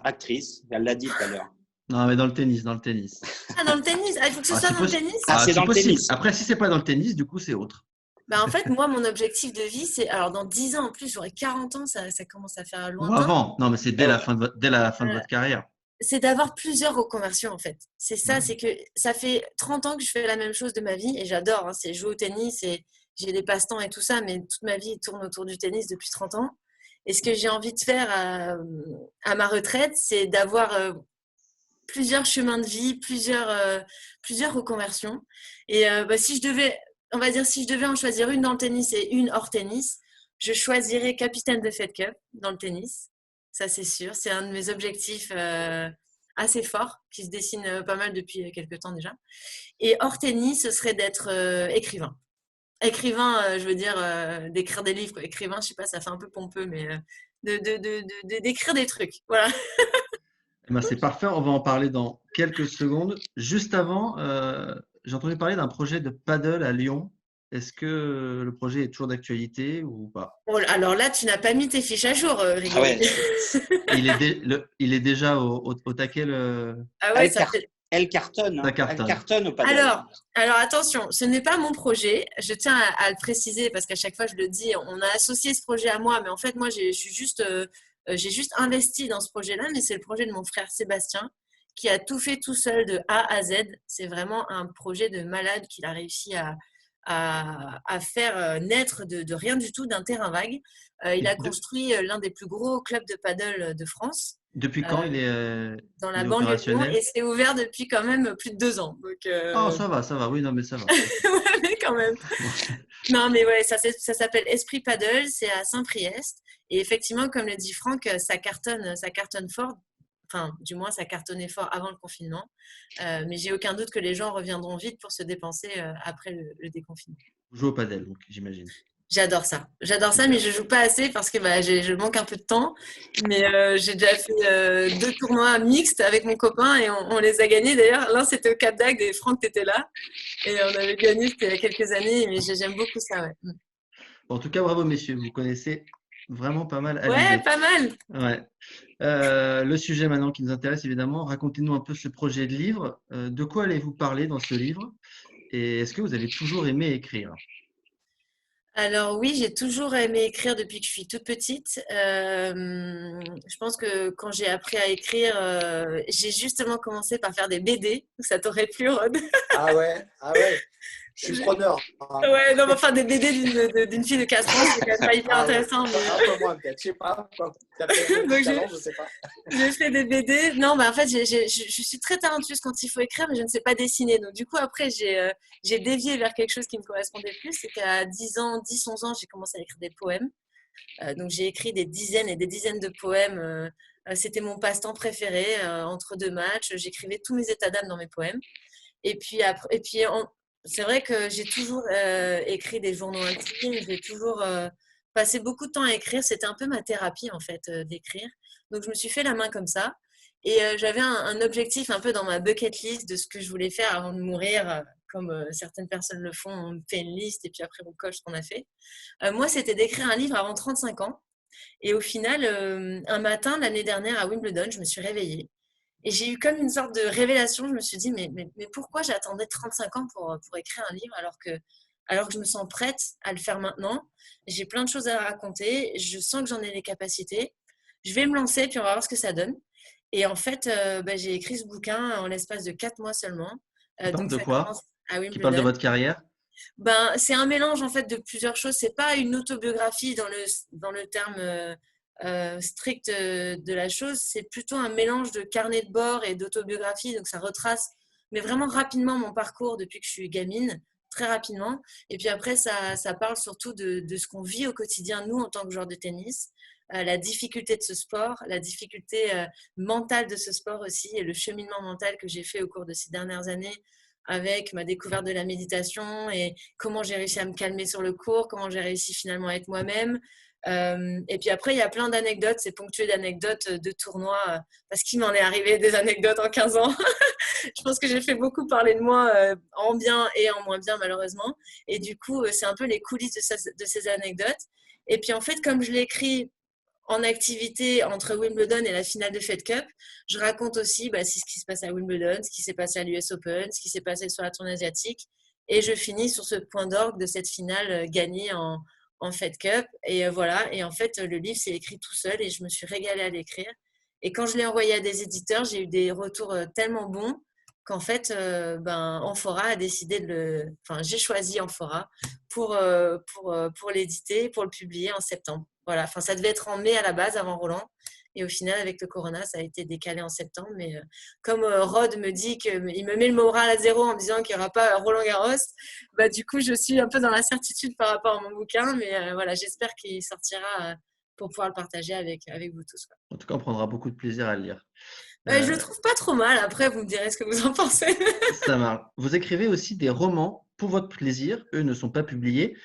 Elle l'a dit tout à l'heure. Non, mais dans le tennis. Ah, dans le tennis. Il faut que ce soit dans le tennis. C'est dans le tennis. Après, si c'est pas dans le tennis, du coup, c'est autre. En fait, moi, mon objectif de vie, c'est… Alors, dans 10 ans, en plus, j'aurai 40 ans, ça commence à faire lointain. Ou avant. Non, mais c'est dès la fin de votre carrière. C'est d'avoir plusieurs reconversions, en fait. C'est ça, c'est que ça fait 30 ans que je fais la même chose de ma vie et j'adore. C'est jouer au tennis et j'ai des passe-temps et tout ça, mais toute ma vie tourne autour du tennis depuis 30 ans. Et ce que j'ai envie de faire à ma retraite, c'est d'avoir plusieurs chemins de vie, plusieurs reconversions. Et si je devais en choisir une dans le tennis et une hors tennis, je choisirais capitaine de Fed Cup dans le tennis. Ça, c'est sûr. C'est un de mes objectifs assez forts qui se dessine pas mal depuis quelques temps déjà. Et hors tennis, ce serait d'être écrivain. Écrivain, je veux dire, d'écrire des livres. Écrivain, je sais pas, ça fait un peu pompeux, mais d'écrire des trucs. Voilà. C'est parfait. On va en parler dans quelques secondes. Juste avant, j'ai entendu parler d'un projet de paddle à Lyon. Est-ce que le projet est toujours d'actualité ou pas? Bon, alors là, tu n'as pas mis tes fiches à jour, Ah Rigolo. ouais, Il est déjà au taquet, Ah ouais, elle cartonne, ça hein. cartonne. Elle cartonne au padel. Alors attention, ce n'est pas mon projet. Je tiens à le préciser parce qu'à chaque fois je le dis, on a associé ce projet à moi, mais en fait moi j'ai juste investi dans ce projet-là, mais c'est le projet de mon frère Sébastien qui a tout fait tout seul de A à Z. C'est vraiment un projet de malade qu'il a réussi à faire naître de rien du tout, d'un terrain vague. Il a construit l'un des plus gros clubs de paddle de France. Depuis quand il Dans la est banlieue de Lyon, opérationnel? et c'est ouvert depuis quand même plus de 2 ans. Donc, Oh, ça va. Oui, non, mais ça va. ouais, mais quand même. Non, mais ouais, ça s'appelle Esprit Paddle, c'est à Saint-Priest. Et effectivement, comme le dit Franck, ça cartonne fort. Enfin, du moins, ça cartonnait fort avant le confinement. Mais j'ai aucun doute que les gens reviendront vite pour se dépenser après le déconfinement. Vous jouez au padel, donc, j'imagine. J'adore ça, mais je joue pas assez parce que je manque un peu de temps. Mais j'ai déjà fait 2 tournois mixtes avec mon copain et on les a gagnés. D'ailleurs, l'un c'était au Cap d'Agde et Franck t'étais là et on avait gagné, c'était il y a quelques années. Mais j'aime beaucoup ça, ouais. En tout cas, bravo messieurs, vous connaissez vraiment pas mal Alizé. Ouais, pas mal. Ouais. Le sujet maintenant qui nous intéresse évidemment, racontez-nous un peu ce projet de livre. De quoi allez-vous parler dans ce livre? Et est-ce que vous avez toujours aimé écrire? Alors oui, j'ai toujours aimé écrire depuis que je suis toute petite. Je pense que quand j'ai appris à écrire, j'ai justement commencé par faire des BD. Ça t'aurait plu, Rod? Ah ouais, je suis preneur. Hein. Ouais, non, mais enfin des BD d'une fille de 4 ans, c'est quand même pas hyper intéressant. Ouais. Mais... Un peu moins peut-être, je sais pas. Donc je sais pas. J'ai fait des BD. Non, mais en fait, je suis très talentueuse quand il faut écrire, mais je ne sais pas dessiner. Donc du coup, après, j'ai dévié vers quelque chose qui me correspondait plus. C'était à 10-11 ans, j'ai commencé à écrire des poèmes. Donc j'ai écrit des dizaines et des dizaines de poèmes. C'était mon passe-temps préféré. Entre 2 matchs, j'écrivais tous mes états d'âme dans mes poèmes. Et puis c'est vrai que j'ai toujours écrit des journaux intimes. J'ai toujours passé beaucoup de temps à écrire. C'était un peu ma thérapie en fait d'écrire. Donc je me suis fait la main comme ça. Et j'avais un objectif un peu dans ma bucket list de ce que je voulais faire avant de mourir. Comme certaines personnes le font, on fait une liste et puis après on coche ce qu'on a fait. Moi, c'était d'écrire un livre avant 35 ans. Et au final, un matin, l'année dernière à Wimbledon, je me suis réveillée. Et j'ai eu comme une sorte de révélation. Je me suis dit, mais pourquoi j'attendais 35 ans pour écrire un livre alors que je me sens prête à le faire maintenant? J'ai plein de choses à raconter. Je sens que j'en ai les capacités. Je vais me lancer puis on va voir ce que ça donne. Et en fait, j'ai écrit ce bouquin en l'espace de 4 mois seulement. Qui parle Donc de ça quoi? commence à Qui parle de Wimbledon. votre carrière? C'est un mélange en fait de plusieurs choses. C'est pas une autobiographie dans le terme strict de la chose. C'est plutôt un mélange de carnet de bord et d'autobiographie. Donc ça retrace, mais vraiment rapidement mon parcours depuis que je suis gamine, très rapidement. Et puis après ça parle surtout de ce qu'on vit au quotidien nous en tant que joueurs de tennis. La difficulté de ce sport, la difficulté mentale de ce sport aussi et le cheminement mental que j'ai fait au cours de ces dernières années avec ma découverte de la méditation et comment j'ai réussi à me calmer sur le cours, comment j'ai réussi finalement à être moi-même. Et puis après, il y a plein d'anecdotes, c'est ponctué d'anecdotes de tournois, parce qu'il m'en est arrivé des anecdotes en 15 ans. Je pense que j'ai fait beaucoup parler de moi en bien et en moins bien, malheureusement. Et du coup, c'est un peu les coulisses de ces anecdotes. Et puis en fait, comme je l'ai écrit en activité entre Wimbledon et la finale de Fed Cup, je raconte aussi ce qui se passe à Wimbledon, ce qui s'est passé à l'US Open, ce qui s'est passé sur la tournée asiatique. Et je finis sur ce point d'orgue de cette finale gagnée en Fed Cup. Et voilà. Et en fait, le livre s'est écrit tout seul et je me suis régalée à l'écrire. Et quand je l'ai envoyé à des éditeurs, j'ai eu des retours tellement bons qu'en fait, Amphora a décidé j'ai choisi Amphora pour l'éditer, pour le publier en septembre. Voilà, ça devait être en mai à la base, avant Roland. Et au final, avec le Corona, ça a été décalé en septembre. Mais comme Rod me dit qu'il me met le moral à zéro en me disant qu'il n'y aura pas Roland Garros, du coup, je suis un peu dans l'incertitude par rapport à mon bouquin. Mais voilà, j'espère qu'il sortira pour pouvoir le partager avec vous tous. Quoi. En tout cas, on prendra beaucoup de plaisir à le lire. Je le trouve pas trop mal. Après, vous me direz ce que vous en pensez. Ça marche. Vous écrivez aussi des romans pour votre plaisir. Eux ne sont pas publiés.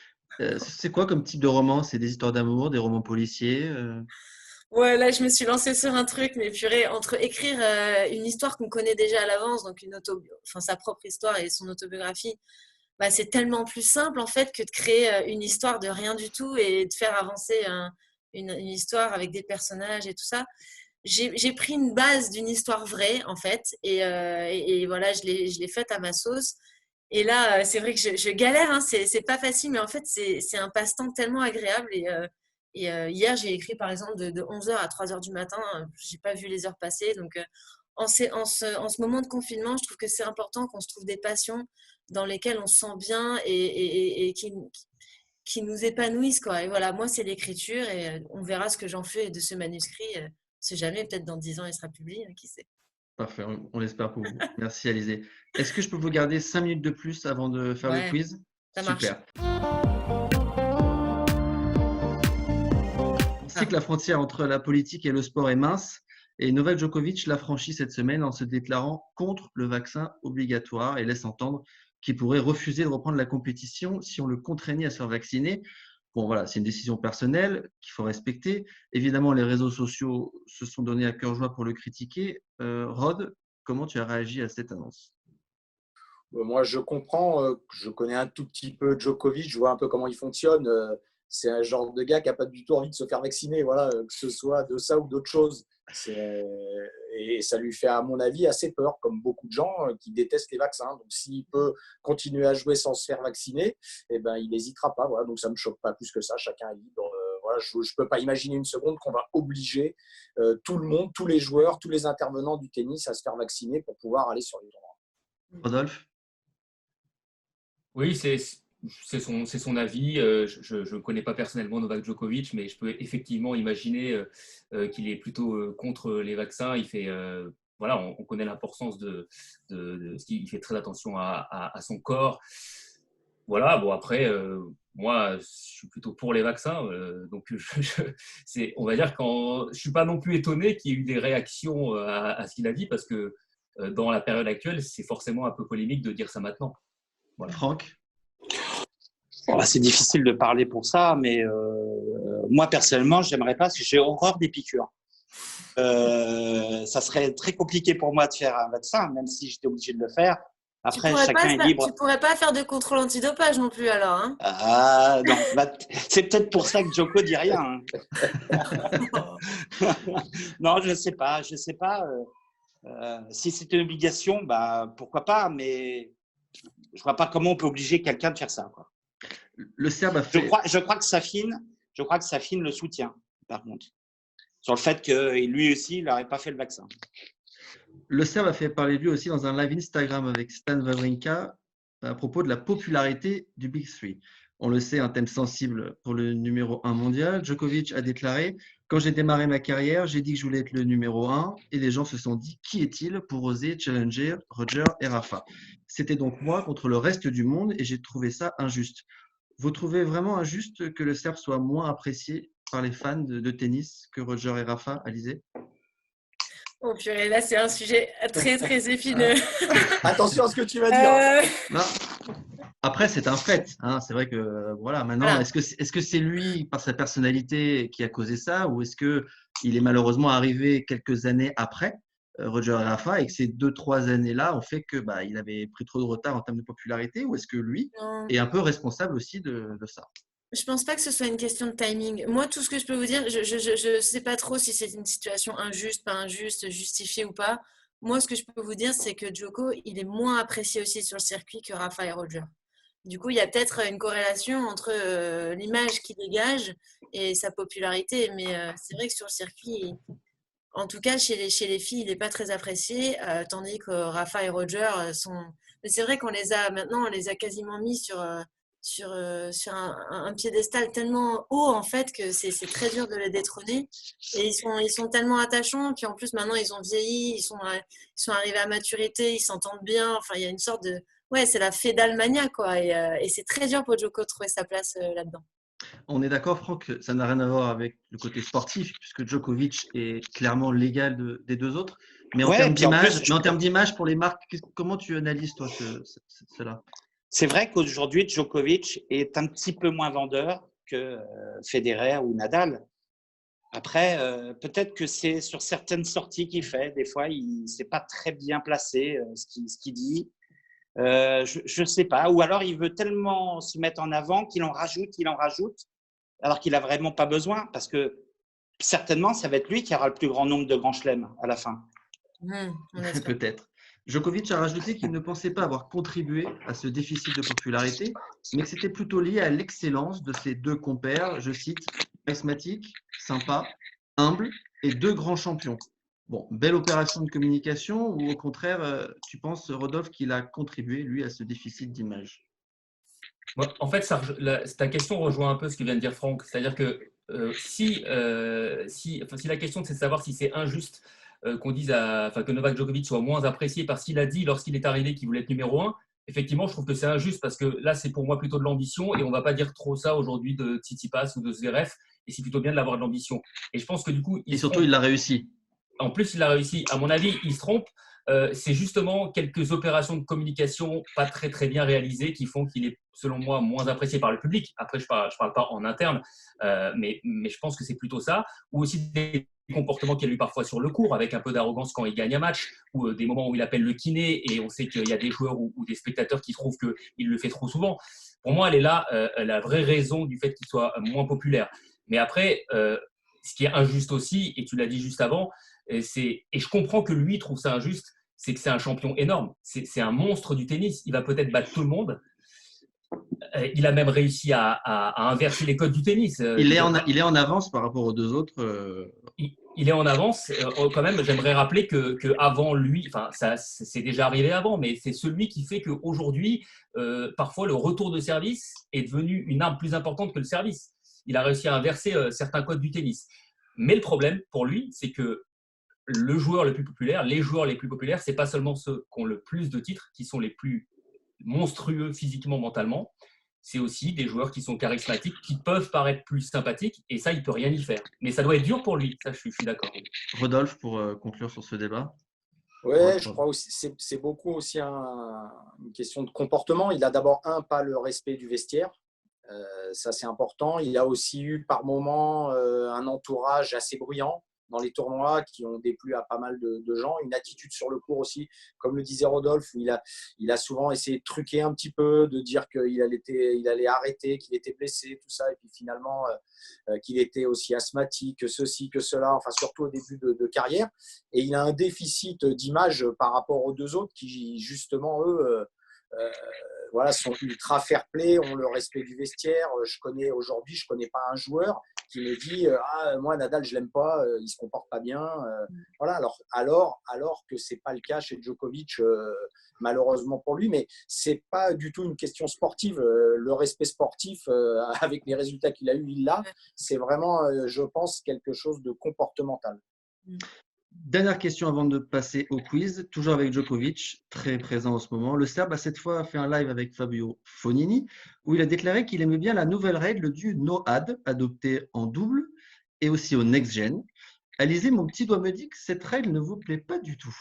C'est quoi comme type de roman? C'est des histoires d'amour, des romans policiers? Ouais, là, je me suis lancée sur un truc, mais purée, entre écrire une histoire qu'on connaît déjà à l'avance, donc sa propre histoire et son autobiographie, c'est tellement plus simple en fait que de créer une histoire de rien du tout et de faire avancer une histoire avec des personnages et tout ça. J'ai pris une base d'une histoire vraie en fait et voilà, je l'ai faite à ma sauce. Et là, c'est vrai que je galère, hein, c'est pas facile, mais en fait, c'est un passe-temps tellement agréable. Hier, j'ai écrit par exemple de 11h à 3h du matin, j'ai pas vu les heures passer. Donc, en ce moment de confinement, je trouve que c'est important qu'on se trouve des passions dans lesquelles on se sent bien et qui nous épanouissent, quoi. Et voilà, moi, c'est l'écriture et on verra ce que j'en fais de ce manuscrit. On sait jamais, peut-être dans 10 ans, il sera publié, qui sait. Parfait, on l'espère pour vous. Merci Alizé. Est-ce que je peux vous garder 5 minutes de plus avant de faire le Ouais, quiz? ça marche. Super. On sait que la frontière entre la politique et le sport est mince et Novak Djokovic l'a franchi cette semaine en se déclarant contre le vaccin obligatoire et laisse entendre qu'il pourrait refuser de reprendre la compétition si on le contraignait à se faire vacciner. Bon, voilà, c'est une décision personnelle qu'il faut respecter. Évidemment, les réseaux sociaux se sont donnés à cœur joie pour le critiquer. Rod, comment tu as réagi à cette annonce? Moi, je comprends, je connais un tout petit peu Djokovic, je vois un peu comment il fonctionne. C'est un genre de gars qui n'a pas du tout envie de se faire vacciner, voilà, que ce soit de ça ou d'autre chose. Et ça lui fait, à mon avis, assez peur, comme beaucoup de gens qui détestent les vaccins. Donc, s'il peut continuer à jouer sans se faire vacciner, eh ben, il n'hésitera pas. Voilà. Donc, ça ne me choque pas plus que ça. Chacun est libre. Voilà, je ne peux pas imaginer une seconde qu'on va obliger tout le monde, tous les joueurs, tous les intervenants du tennis à se faire vacciner pour pouvoir aller sur les tournois. Rodolphe? Oui, c'est son avis. Je ne connais pas personnellement Novak Djokovic, mais je peux effectivement imaginer qu'il est plutôt contre les vaccins. Voilà, on connaît l'importance de ce qu'il fait très attention à son corps. Voilà, bon après, moi, je suis plutôt pour les vaccins. Donc, on va dire je ne suis pas non plus étonné qu'il y ait eu des réactions à ce qu'il a dit, parce que dans la période actuelle, c'est forcément un peu polémique de dire ça maintenant. Voilà. Franck? C'est difficile de parler pour ça, mais moi, personnellement, j'aimerais pas, parce que j'ai horreur des piqûres. Ça serait très compliqué pour moi de faire un vaccin, même si j'étais obligé de le faire. Après, chacun est libre. Tu pourrais pas faire de contrôle antidopage non plus, alors, hein? Ah, non, c'est peut-être pour ça que Djoko dit rien. Hein. Non, je sais pas. Si c'est une obligation, pourquoi pas, mais je vois pas comment on peut obliger quelqu'un de faire ça, quoi. Le Serbe a fait… Je crois que Safine le soutient, par contre, sur le fait que lui aussi, il n'aurait pas fait le vaccin. Le Serbe a fait parler de lui aussi dans un live Instagram avec Stan Wawrinka à propos de la popularité du Big Three. On le sait, un thème sensible pour le numéro 1 mondial. Djokovic a déclaré « Quand j'ai démarré ma carrière, j'ai dit que je voulais être le numéro 1 et les gens se sont dit qui est-il pour oser challenger Roger et Rafa. C'était donc moi contre le reste du monde et j'ai trouvé ça injuste. » Vous trouvez vraiment injuste que le Serbe soit moins apprécié par les fans de tennis que Roger et Rafa, Alizé? Oh purée, là c'est un sujet très très épineux. Attention à ce que tu vas dire. Non. Après, c'est un fait. Hein. C'est vrai que voilà. Maintenant, Voilà. est-ce que c'est lui par sa personnalité qui a causé ça, ou est-ce que il est malheureusement arrivé quelques années après Roger et Rafa et que ces 2-3 années-là ont fait que il avait pris trop de retard en termes de popularité, ou est-ce que lui Non. est un peu responsable aussi de ça? Je pense pas que ce soit une question de timing. Moi, tout ce que je peux vous dire, je sais pas trop si c'est une situation injuste, pas injuste, justifiée ou pas. Moi, ce que je peux vous dire, c'est que Djoko, il est moins apprécié aussi sur le circuit que Rafa et Roger. Du coup, il y a peut-être une corrélation entre l'image qu'il dégage et sa popularité. Mais c'est vrai que sur le circuit, en tout cas, chez les filles, il n'est pas très apprécié, tandis que Rafa et Roger sont… Mais c'est vrai maintenant, on les a quasiment mis sur un piédestal tellement haut, en fait, que c'est très dur de les détrôner. Et ils sont tellement attachants. Puis en plus, maintenant, ils ont vieilli, ils sont arrivés à maturité, ils s'entendent bien. Enfin, il y a une sorte de… Ouais, c'est la fédale mania, quoi. Et c'est très dur pour Djoko de trouver sa place là-dedans. On est d'accord, Franck, ça n'a rien à voir avec le côté sportif, puisque Djokovic est clairement l'égal des deux autres. Mais en termes d'image pour les marques, comment tu analyses, toi, cela? C'est vrai qu'aujourd'hui, Djokovic est un petit peu moins vendeur que Federer ou Nadal. Après, peut-être que c'est sur certaines sorties qu'il fait. Des fois, il ne s'est pas très bien placé ce qu'il dit. Je ne sais pas. Ou alors, il veut tellement se mettre en avant qu'il en rajoute, alors qu'il n'a vraiment pas besoin, parce que certainement, ça va être lui qui aura le plus grand nombre de grands chelems à la fin. Peut-être. Djokovic a rajouté qu'il ne pensait pas avoir contribué à ce déficit de popularité, mais que c'était plutôt lié à l'excellence de ses deux compères, je cite, charismatique, sympa, humble et deux grands champions. Bon, belle opération de communication ou au contraire, tu penses, Rodolphe, qu'il a contribué, lui, à ce déficit d'image? En fait, ta question rejoint un peu ce que vient de dire Franck. C'est-à-dire que si la question c'est de savoir si c'est injuste qu'on dise que Novak Djokovic soit moins apprécié parce qu'il a dit lorsqu'il est arrivé qu'il voulait être numéro 1, effectivement, je trouve que c'est injuste parce que là, c'est pour moi plutôt de l'ambition et on ne va pas dire trop ça aujourd'hui de Tsitsipas ou de Zverev et c'est plutôt bien de l'avoir de l'ambition. Et je pense que du coup… Et surtout, il l'a réussi. En plus, il l'a réussi. À mon avis, il se trompe. C'est justement quelques opérations de communication pas très très bien réalisées qui font qu'il est, selon moi, moins apprécié par le public. Après, je parle pas en interne, mais je pense que c'est plutôt ça. Ou aussi des comportements qu'il y a eu parfois sur le court, avec un peu d'arrogance quand il gagne un match, ou des moments où il appelle le kiné, et on sait qu'il y a des joueurs ou des spectateurs qui trouvent qu'il le fait trop souvent. Pour moi, elle est là la vraie raison du fait qu'il soit moins populaire. Mais après, ce qui est injuste aussi, et tu l'as dit juste avant, et je comprends que lui trouve ça injuste, c'est que c'est un champion énorme. C'est un monstre du tennis. Il va peut-être battre tout le monde. Il a même réussi à inverser les codes du tennis. Il est en avance par rapport aux deux autres. Il est en avance. Quand même, j'aimerais rappeler que avant lui, ça c'est déjà arrivé avant, mais c'est celui qui fait qu'aujourd'hui, parfois le retour de service est devenu une arme plus importante que le service. Il a réussi à inverser certains codes du tennis. Mais le problème pour lui, c'est que les joueurs les plus populaires, c'est pas seulement ceux qui ont le plus de titres, qui sont les plus monstrueux physiquement, mentalement, c'est aussi des joueurs qui sont charismatiques, qui peuvent paraître plus sympathiques, et ça, il peut rien y faire. Mais ça doit être dur pour lui, ça, je suis d'accord. Rodolphe, pour conclure sur ce débat. Oui, je crois aussi c'est beaucoup aussi une question de comportement. Il a d'abord pas le respect du vestiaire. Ça, c'est important. Il a aussi eu par moments un entourage assez bruyant dans les tournois qui ont déplu à pas mal de gens. Une attitude sur le court aussi, comme le disait Rodolphe, où il a souvent essayé de truquer un petit peu, de dire qu'il allait arrêter, qu'il était blessé, tout ça, et puis finalement qu'il était aussi asthmatique, que ceci, que cela, enfin surtout au début de carrière. Et il a un déficit d'image par rapport aux deux autres qui, justement, eux… sont ultra fair-play, ont le respect du vestiaire. Je connais pas un joueur qui me dit moi Nadal je l'aime pas, il se comporte pas bien. Voilà, alors que c'est pas le cas chez Djokovic, malheureusement pour lui, mais c'est pas du tout une question sportive. Le respect sportif avec les résultats qu'il a eu, c'est vraiment, je pense, quelque chose de comportemental. Dernière question avant de passer au quiz, toujours avec Djokovic, très présent en ce moment. Le Serbe a cette fois fait un live avec Fabio Fognini où il a déclaré qu'il aimait bien la nouvelle règle du no-ad adoptée en double et aussi au next-gen. Alizé, mon petit doigt me dit que cette règle ne vous plaît pas du tout.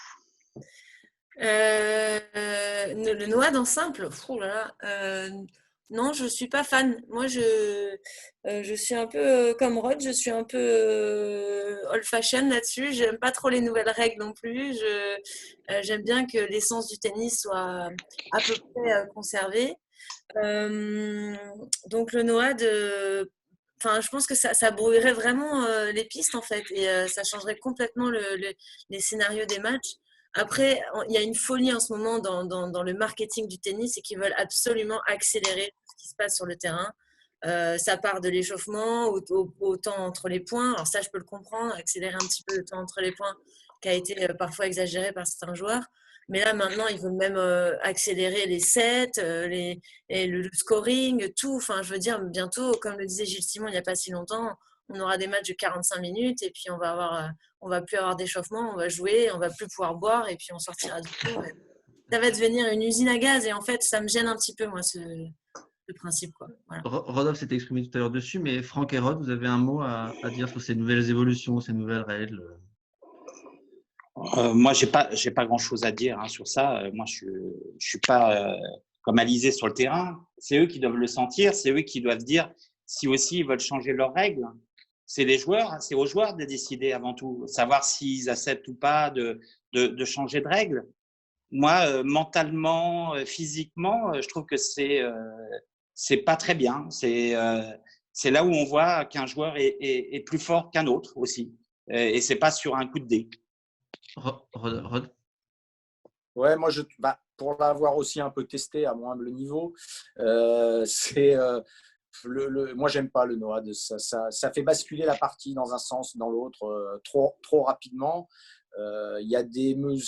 Le no-ad en simple, non, je ne suis pas fan. Moi, je suis un peu comme Rod, je suis un peu old-fashion là-dessus. J'aime pas trop les nouvelles règles non plus. J'aime bien que l'essence du tennis soit à peu près conservée. Donc, le no-ad, je pense que ça brouillerait vraiment les pistes en fait et ça changerait complètement les scénarios des matchs. Après, il y a une folie en ce moment dans le marketing du tennis et qu'ils veulent absolument accélérer tout ce qui se passe sur le terrain. Ça part de l'échauffement au temps entre les points. Alors ça, je peux le comprendre, accélérer un petit peu le temps entre les points qui a été parfois exagéré par certains joueurs. Mais là, maintenant, ils veulent même accélérer les sets, le scoring, tout. Enfin, je veux dire, bientôt, comme le disait Gilles Simon il n'y a pas si longtemps, on aura des matchs de 45 minutes et puis on va plus avoir d'échauffement, on va jouer, on va plus pouvoir boire et puis on sortira du cours. Ça va devenir une usine à gaz et en fait, ça me gêne un petit peu, moi, ce principe, quoi. Voilà. Rodolphe s'était exprimé tout à l'heure dessus, mais Franck et Rod, vous avez un mot à dire sur ces nouvelles évolutions, ces nouvelles règles? Moi, j'ai pas grand-chose à dire sur ça. Moi, je suis pas comme Alizé sur le terrain. C'est eux qui doivent le sentir, c'est eux qui doivent dire si aussi ils veulent changer leurs règles. C'est c'est aux joueurs de décider avant tout, savoir s'ils acceptent ou pas de changer de règles. moi, mentalement, physiquement, je trouve que c'est pas très bien. C'est là où on voit qu'un joueur est plus fort qu'un autre aussi. Et c'est pas sur un coup de dé. Rod. Ouais, moi, pour l'avoir aussi un peu testé à mon humble niveau, moi, j'aime pas le Noah. Ça fait basculer la partie dans un sens, dans l'autre, trop rapidement. Il y a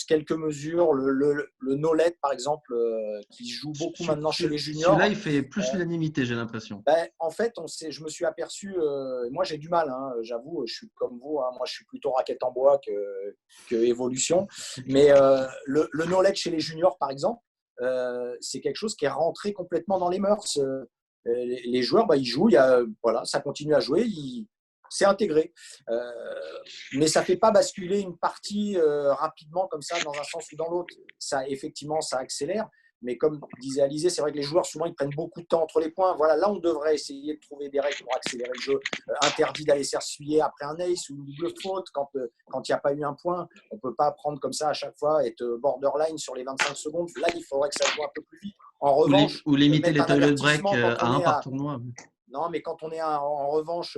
quelques mesures, le no-let par exemple, qui joue beaucoup maintenant chez les juniors. Celui-là, il fait plus l'unanimité, j'ai l'impression. En fait, je me suis aperçu, moi j'ai du mal, hein, j'avoue, je suis comme vous, hein, moi je suis plutôt raquette en bois que évolution, mais le no-let chez les juniors par exemple, c'est quelque chose qui est rentré complètement dans les mœurs. Les joueurs, ils jouent, voilà, ça continue à jouer, c'est intégré. Mais ça ne fait pas basculer une partie rapidement comme ça dans un sens ou dans l'autre. Ça, effectivement, ça accélère. Mais comme disait Alizé, c'est vrai que les joueurs, souvent, ils prennent beaucoup de temps entre les points. Voilà, là, on devrait essayer de trouver des règles pour accélérer le jeu. Interdit d'aller s'essuyer après un ace ou une double faute quand il n'y a pas eu un point. On ne peut pas prendre comme ça à chaque fois, être borderline sur les 25 secondes. Là, il faudrait que ça joue un peu plus vite. En revanche, ou limiter les toilet break à un par tournoi. Non, mais quand on est en revanche,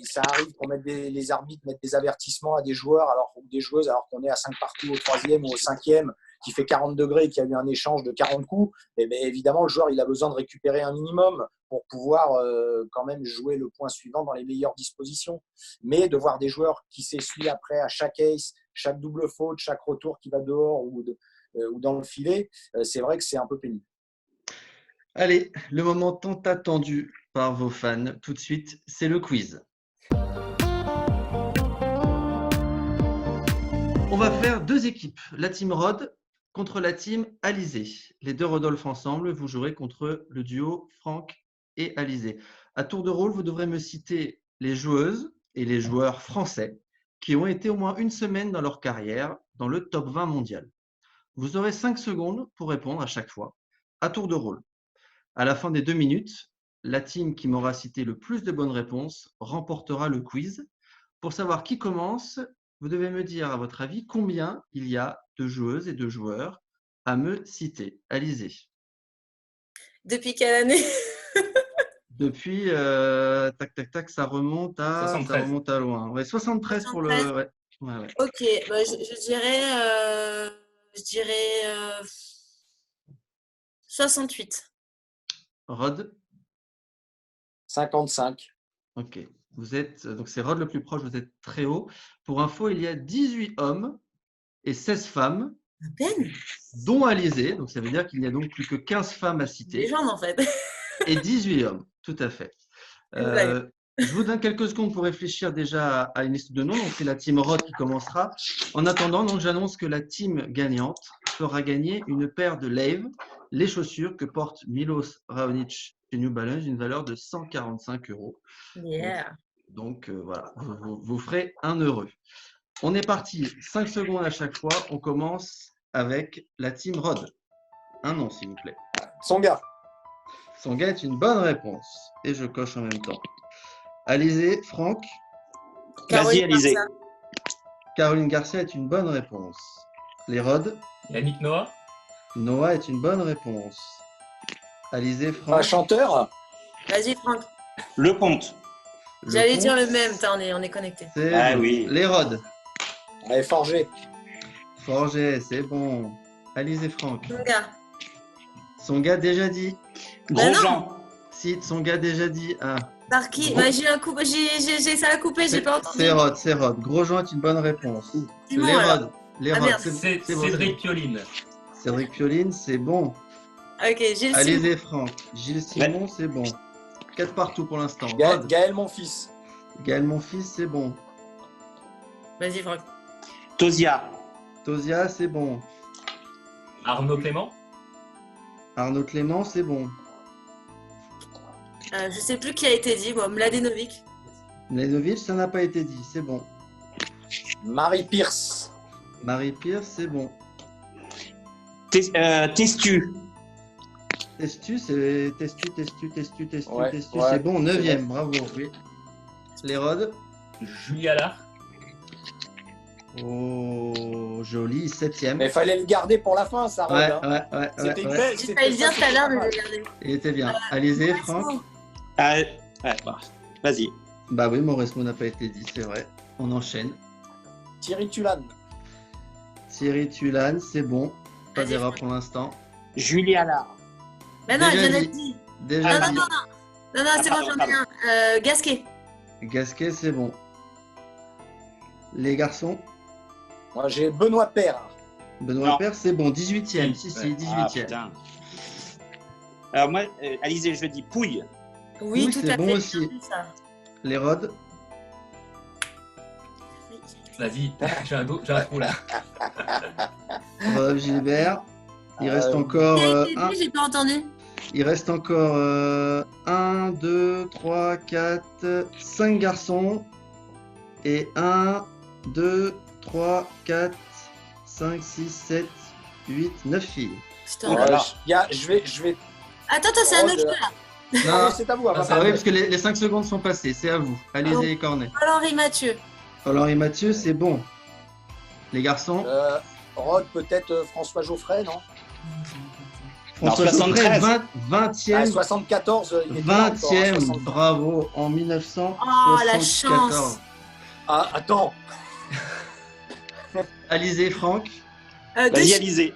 ça arrive qu'on mette les arbitres mettent des avertissements à des joueurs ou des joueuses alors qu'on est à 5 partout au 3e ou au 5e, qui fait 40 degrés et qu'il y a eu un échange de 40 coups. Et bien, évidemment, le joueur il a besoin de récupérer un minimum pour pouvoir quand même jouer le point suivant dans les meilleures dispositions. Mais de voir des joueurs qui s'essuient après à chaque ace, chaque double faute, chaque retour qui va dehors ou dans le filet, c'est vrai que c'est un peu pénible. Allez, le moment tant attendu par vos fans, tout de suite, c'est le quiz. On va faire 2 équipes, la team Rod contre la team Alizé. Les 2 Rodolphe ensemble, vous jouerez contre le duo Franck et Alizé. À tour de rôle, vous devrez me citer les joueuses et les joueurs français qui ont été au moins une semaine dans leur carrière dans le top 20 mondial. Vous aurez 5 secondes pour répondre à chaque fois, à tour de rôle. À la fin des 2 minutes, la team qui m'aura cité le plus de bonnes réponses remportera le quiz. Pour savoir qui commence, vous devez me dire, à votre avis, combien il y a de joueuses et de joueurs à me citer. Alizé. Depuis quelle année? Depuis, ça remonte à 73. Ça remonte à loin. Ouais, 73 pour le… Ouais. Ok, je dirais 68. Rod? 55. Ok. Donc c'est Rod le plus proche, vous êtes très haut. Pour info, il y a 18 hommes et 16 femmes, À peine. dont Alizé. Donc ça veut dire qu'il n'y a donc plus que 15 femmes à citer. Légende en fait. Et 18 hommes, tout à fait. Je vous donne quelques secondes pour réfléchir déjà à une liste de noms. Donc c'est la team Rod qui commencera. En attendant, donc j'annonce que la team gagnante fera gagner une paire de Lave, les chaussures que porte Milos Raonic chez New Balance, d'une valeur de 145 €. Yeah. Donc voilà, vous ferez un heureux. On est parti, 5 secondes à chaque fois. On commence avec la team Rod. Un nom, s'il vous plaît. Tsonga. Tsonga est une bonne réponse. Et je coche en même temps. Alizé, Franck. Vas-y, Alizé. Caroline Garcia est une bonne réponse. Les Rod. Yannick Noah. Noah est une bonne réponse. Alizé, Franck. Un chanteur. Vas-y Franck. Le Comte. J'allais dire le même, on est connectés. Ah oui. Les Rod. Allez, Forger. Forger, c'est bon. Alizé, Franck. Tsonga. Tsonga déjà dit. Grosjean. Si, Tsonga déjà dit. Ah. Par qui? J'ai un coup, ça a coupé, j'ai pas entendu. C'est Rod. Grosjean est une bonne réponse. Simon, les alors. Rod. Les Ah, Rod. merde. C'est bon. Cédric Pioline. Cédric Pioline, c'est bon. Ok, Gilles Simon. Alizé, Franck. Gilles Simon, c'est bon. 4 partout pour l'instant. Rod. Gaël, mon fils. Gaël, mon fils, c'est bon. Vas-y Franck. Tosia. Tosia, c'est bon. Arnaud Clément. Arnaud Clément, c'est bon. Je sais plus qui a été dit, moi, Mladenovic. Mladenovic, ça n'a pas été dit, c'est bon. Marie Pierce. Marie Pierce, c'est bon. Testu. Testu, c'est Testu, Ouais, c'est bon, 9e, bravo. Oui. Les Rod. Julia Lard. Oh, joli, 7e. Mais il fallait le garder pour la fin, ça, Rod. Ouais, hein. ouais. C'était ouais. belle. J'ai failli le dire tout à l'heure, mais je vais regarder. Il était bien. Alizé, Franck? Ah, ouais, bah, vas-y. Bah oui, Mauresmo n'a pas été dit, c'est vrai. On enchaîne. Thierry Tulane. Thierry Tulane, c'est bon. Pas Vas-y, d'erreur Franck. pour l'instant. Julie Allard. Mais non, elle Déjà vient dit. d'être dit. Déjà Non, dit. non, non. Non, c'est bon, pardon, j'en ai un. Gasquet. Gasquet, c'est bon. Les garçons? Moi, j'ai Benoît Paire. Benoît Non. Paire, c'est bon. 18e. Si, Ouais. 18e. Ah, putain. Alors moi, Alizé, je dis Pouille. Oui, Oui, tout c'est à bon fait. aussi. bien vu, ça. Les Rods? Vas-y, j'ai un trou là. Rodolphe Gilbert. Il reste encore Qui a été un. dit, j'ai pas entendu. Il reste encore 1, 2, 3, 4, 5 garçons. Et 1, 2, 3, 4, 5, 6, 7, 8, 9 filles. Putain. Oh là là. Je vais. Attends, c'est un autre jeu là. Non, c'est à vous. Ah, ah oui, parce que les 5 secondes sont passées. C'est à vous. Alizé et Cornet. Paul-Henri Mathieu. Alors, et Mathieu, c'est bon. Les garçons, Rod, peut-être François Geoffrey, non? François Geoffrey, 20e. Ah, 74, il était là encore, 20e, 74. bravo, en 1974. Oh, la chance. Ah, attends. Alizé, Franck. Vas-y, Alizé.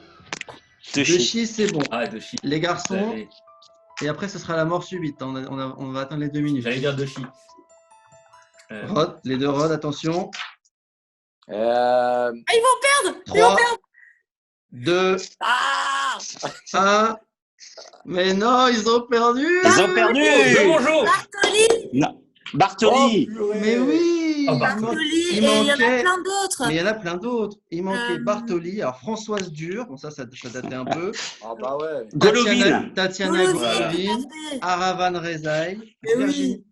De Chi, c'est bon. Ah, de chi. Les garçons, et après, ce sera la mort subite. On va atteindre les 2 minutes. J'allais dire de chi. Rod, les deux Rod, attention. Euh, Ah, ils vont perdre. 3, 2, Ah 1. Mais non, ils ont perdu. Ils ont perdu. Bonjour. Bartoli. Non. Bartoli. purée. Mais oui. Oh, Bartoli. il Et il y en a manquait- plein d'autres. Mais il y en a plein d'autres. Il manquait Euh, Bartoli, alors Françoise Dur, bon ça datait un peu. Ah bah ouais. Golovin. Tatiana Golovin, Golovin, tout à fait. Aravan Rezaï, Mais oui. Virginie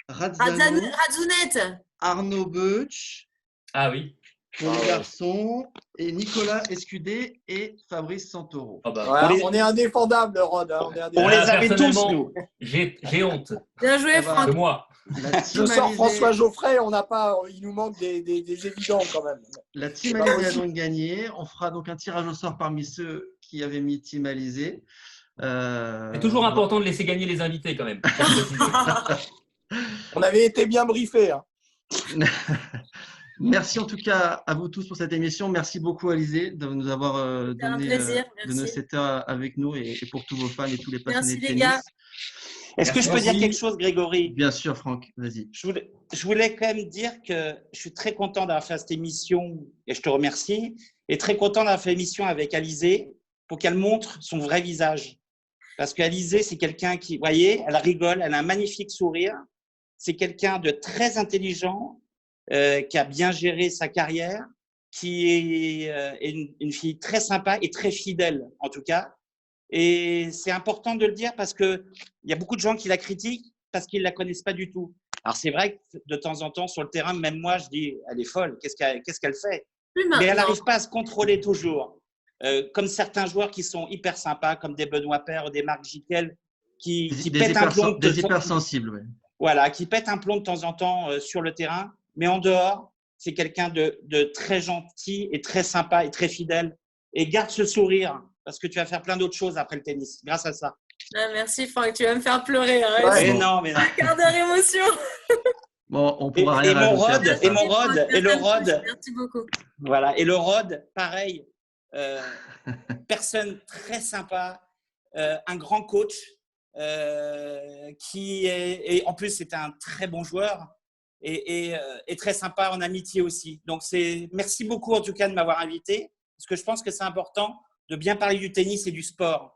Razzano, Radzounette. Arnaud Beuch Ah oui. pour Ah les ouais. garçons, et Nicolas Escudé et Fabrice Santoro. Oh, bah, Ouais, les- on est indéfendable, Rod. Hein, on est On indéfendable. les avait tous, personnellement, nous. J'ai honte Bien joué, Ah bah, Franck. de moi. La Je team sors Alizé- François Geoffrey, on n'a pas. Il nous manque des évidents quand même. La team C'est pas Alizé a possible. donc gagné. On fera donc un tirage au sort parmi ceux qui avaient mis team Alizé. C'est toujours important de laisser gagner les invités quand même. On avait été bien briefés. Hein. Merci en tout cas à vous tous pour cette émission. Merci beaucoup Alizé de nous avoir C'était un donné plaisir, de nos merci. 7 heures avec nous et pour tous vos fans et tous les passionnés Merci, de les tennis. gars. Est-ce que je peux Merci. dire quelque chose, Grégory? Bien sûr Franck, vas-y. Je voulais quand même dire que je suis très content d'avoir fait cette émission et je te remercie. Et très content d'avoir fait l'émission avec Alizé pour qu'elle montre son vrai visage. Parce qu'Alizé, c'est quelqu'un qui, vous voyez, elle rigole, elle a un magnifique sourire. C'est quelqu'un de très intelligent, qui a bien géré sa carrière, qui est une fille très sympa et très fidèle, en tout cas. Et c'est important de le dire parce qu'il y a beaucoup de gens qui la critiquent parce qu'ils ne la connaissent pas du tout. Alors, c'est vrai que de temps en temps, sur le terrain, même moi, je dis, elle est folle, qu'est-ce qu'elle fait? Plus Mais elle maintenant. n'arrive pas à se contrôler toujours. Comme certains joueurs qui sont hyper sympas, comme des Benoît Paire ou des Marc Giquel, qui pètent un plomb. Des hypersensibles, ouais. Voilà, qui pètent un plomb de temps en temps sur le terrain. Mais en dehors, c'est quelqu'un de très gentil et très sympa et très fidèle. Et garde ce sourire parce que tu vas faire plein d'autres choses après le tennis grâce à ça. Ah, merci, Franck. Tu vas me faire pleurer. Arrête. Ouais. Mais non, mais non. Quart d'heure émotion. Bon, on Et, pourra rien et mon rajouter à Rod, ça. et mon Rod, et le Rod, Merci beaucoup. voilà, et le Rod, pareil, personne très sympa, un grand coach qui est, et en plus c'est un très bon joueur et très sympa en amitié aussi. Donc merci beaucoup en tout cas de m'avoir invité parce que je pense que c'est important de bien parler du tennis et du sport.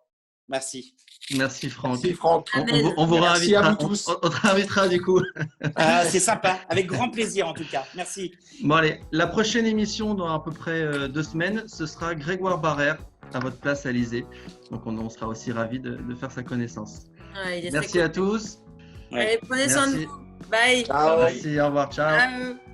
Merci. Merci Franck. Merci, Franck. On vous Merci à réinvitera. vous tous. On te réinvitera du coup. C'est sympa, avec grand plaisir en tout cas. Merci. Bon allez, la prochaine émission dans à peu près 2 semaines, ce sera Grégoire Barrère à votre place Alizé. Donc on sera aussi ravis de faire sa connaissance. Ouais, il est Merci très à tous. cool. Allez, prenez soin de Merci. vous. Bye. Ciao. Merci, au revoir, ciao. Ciao.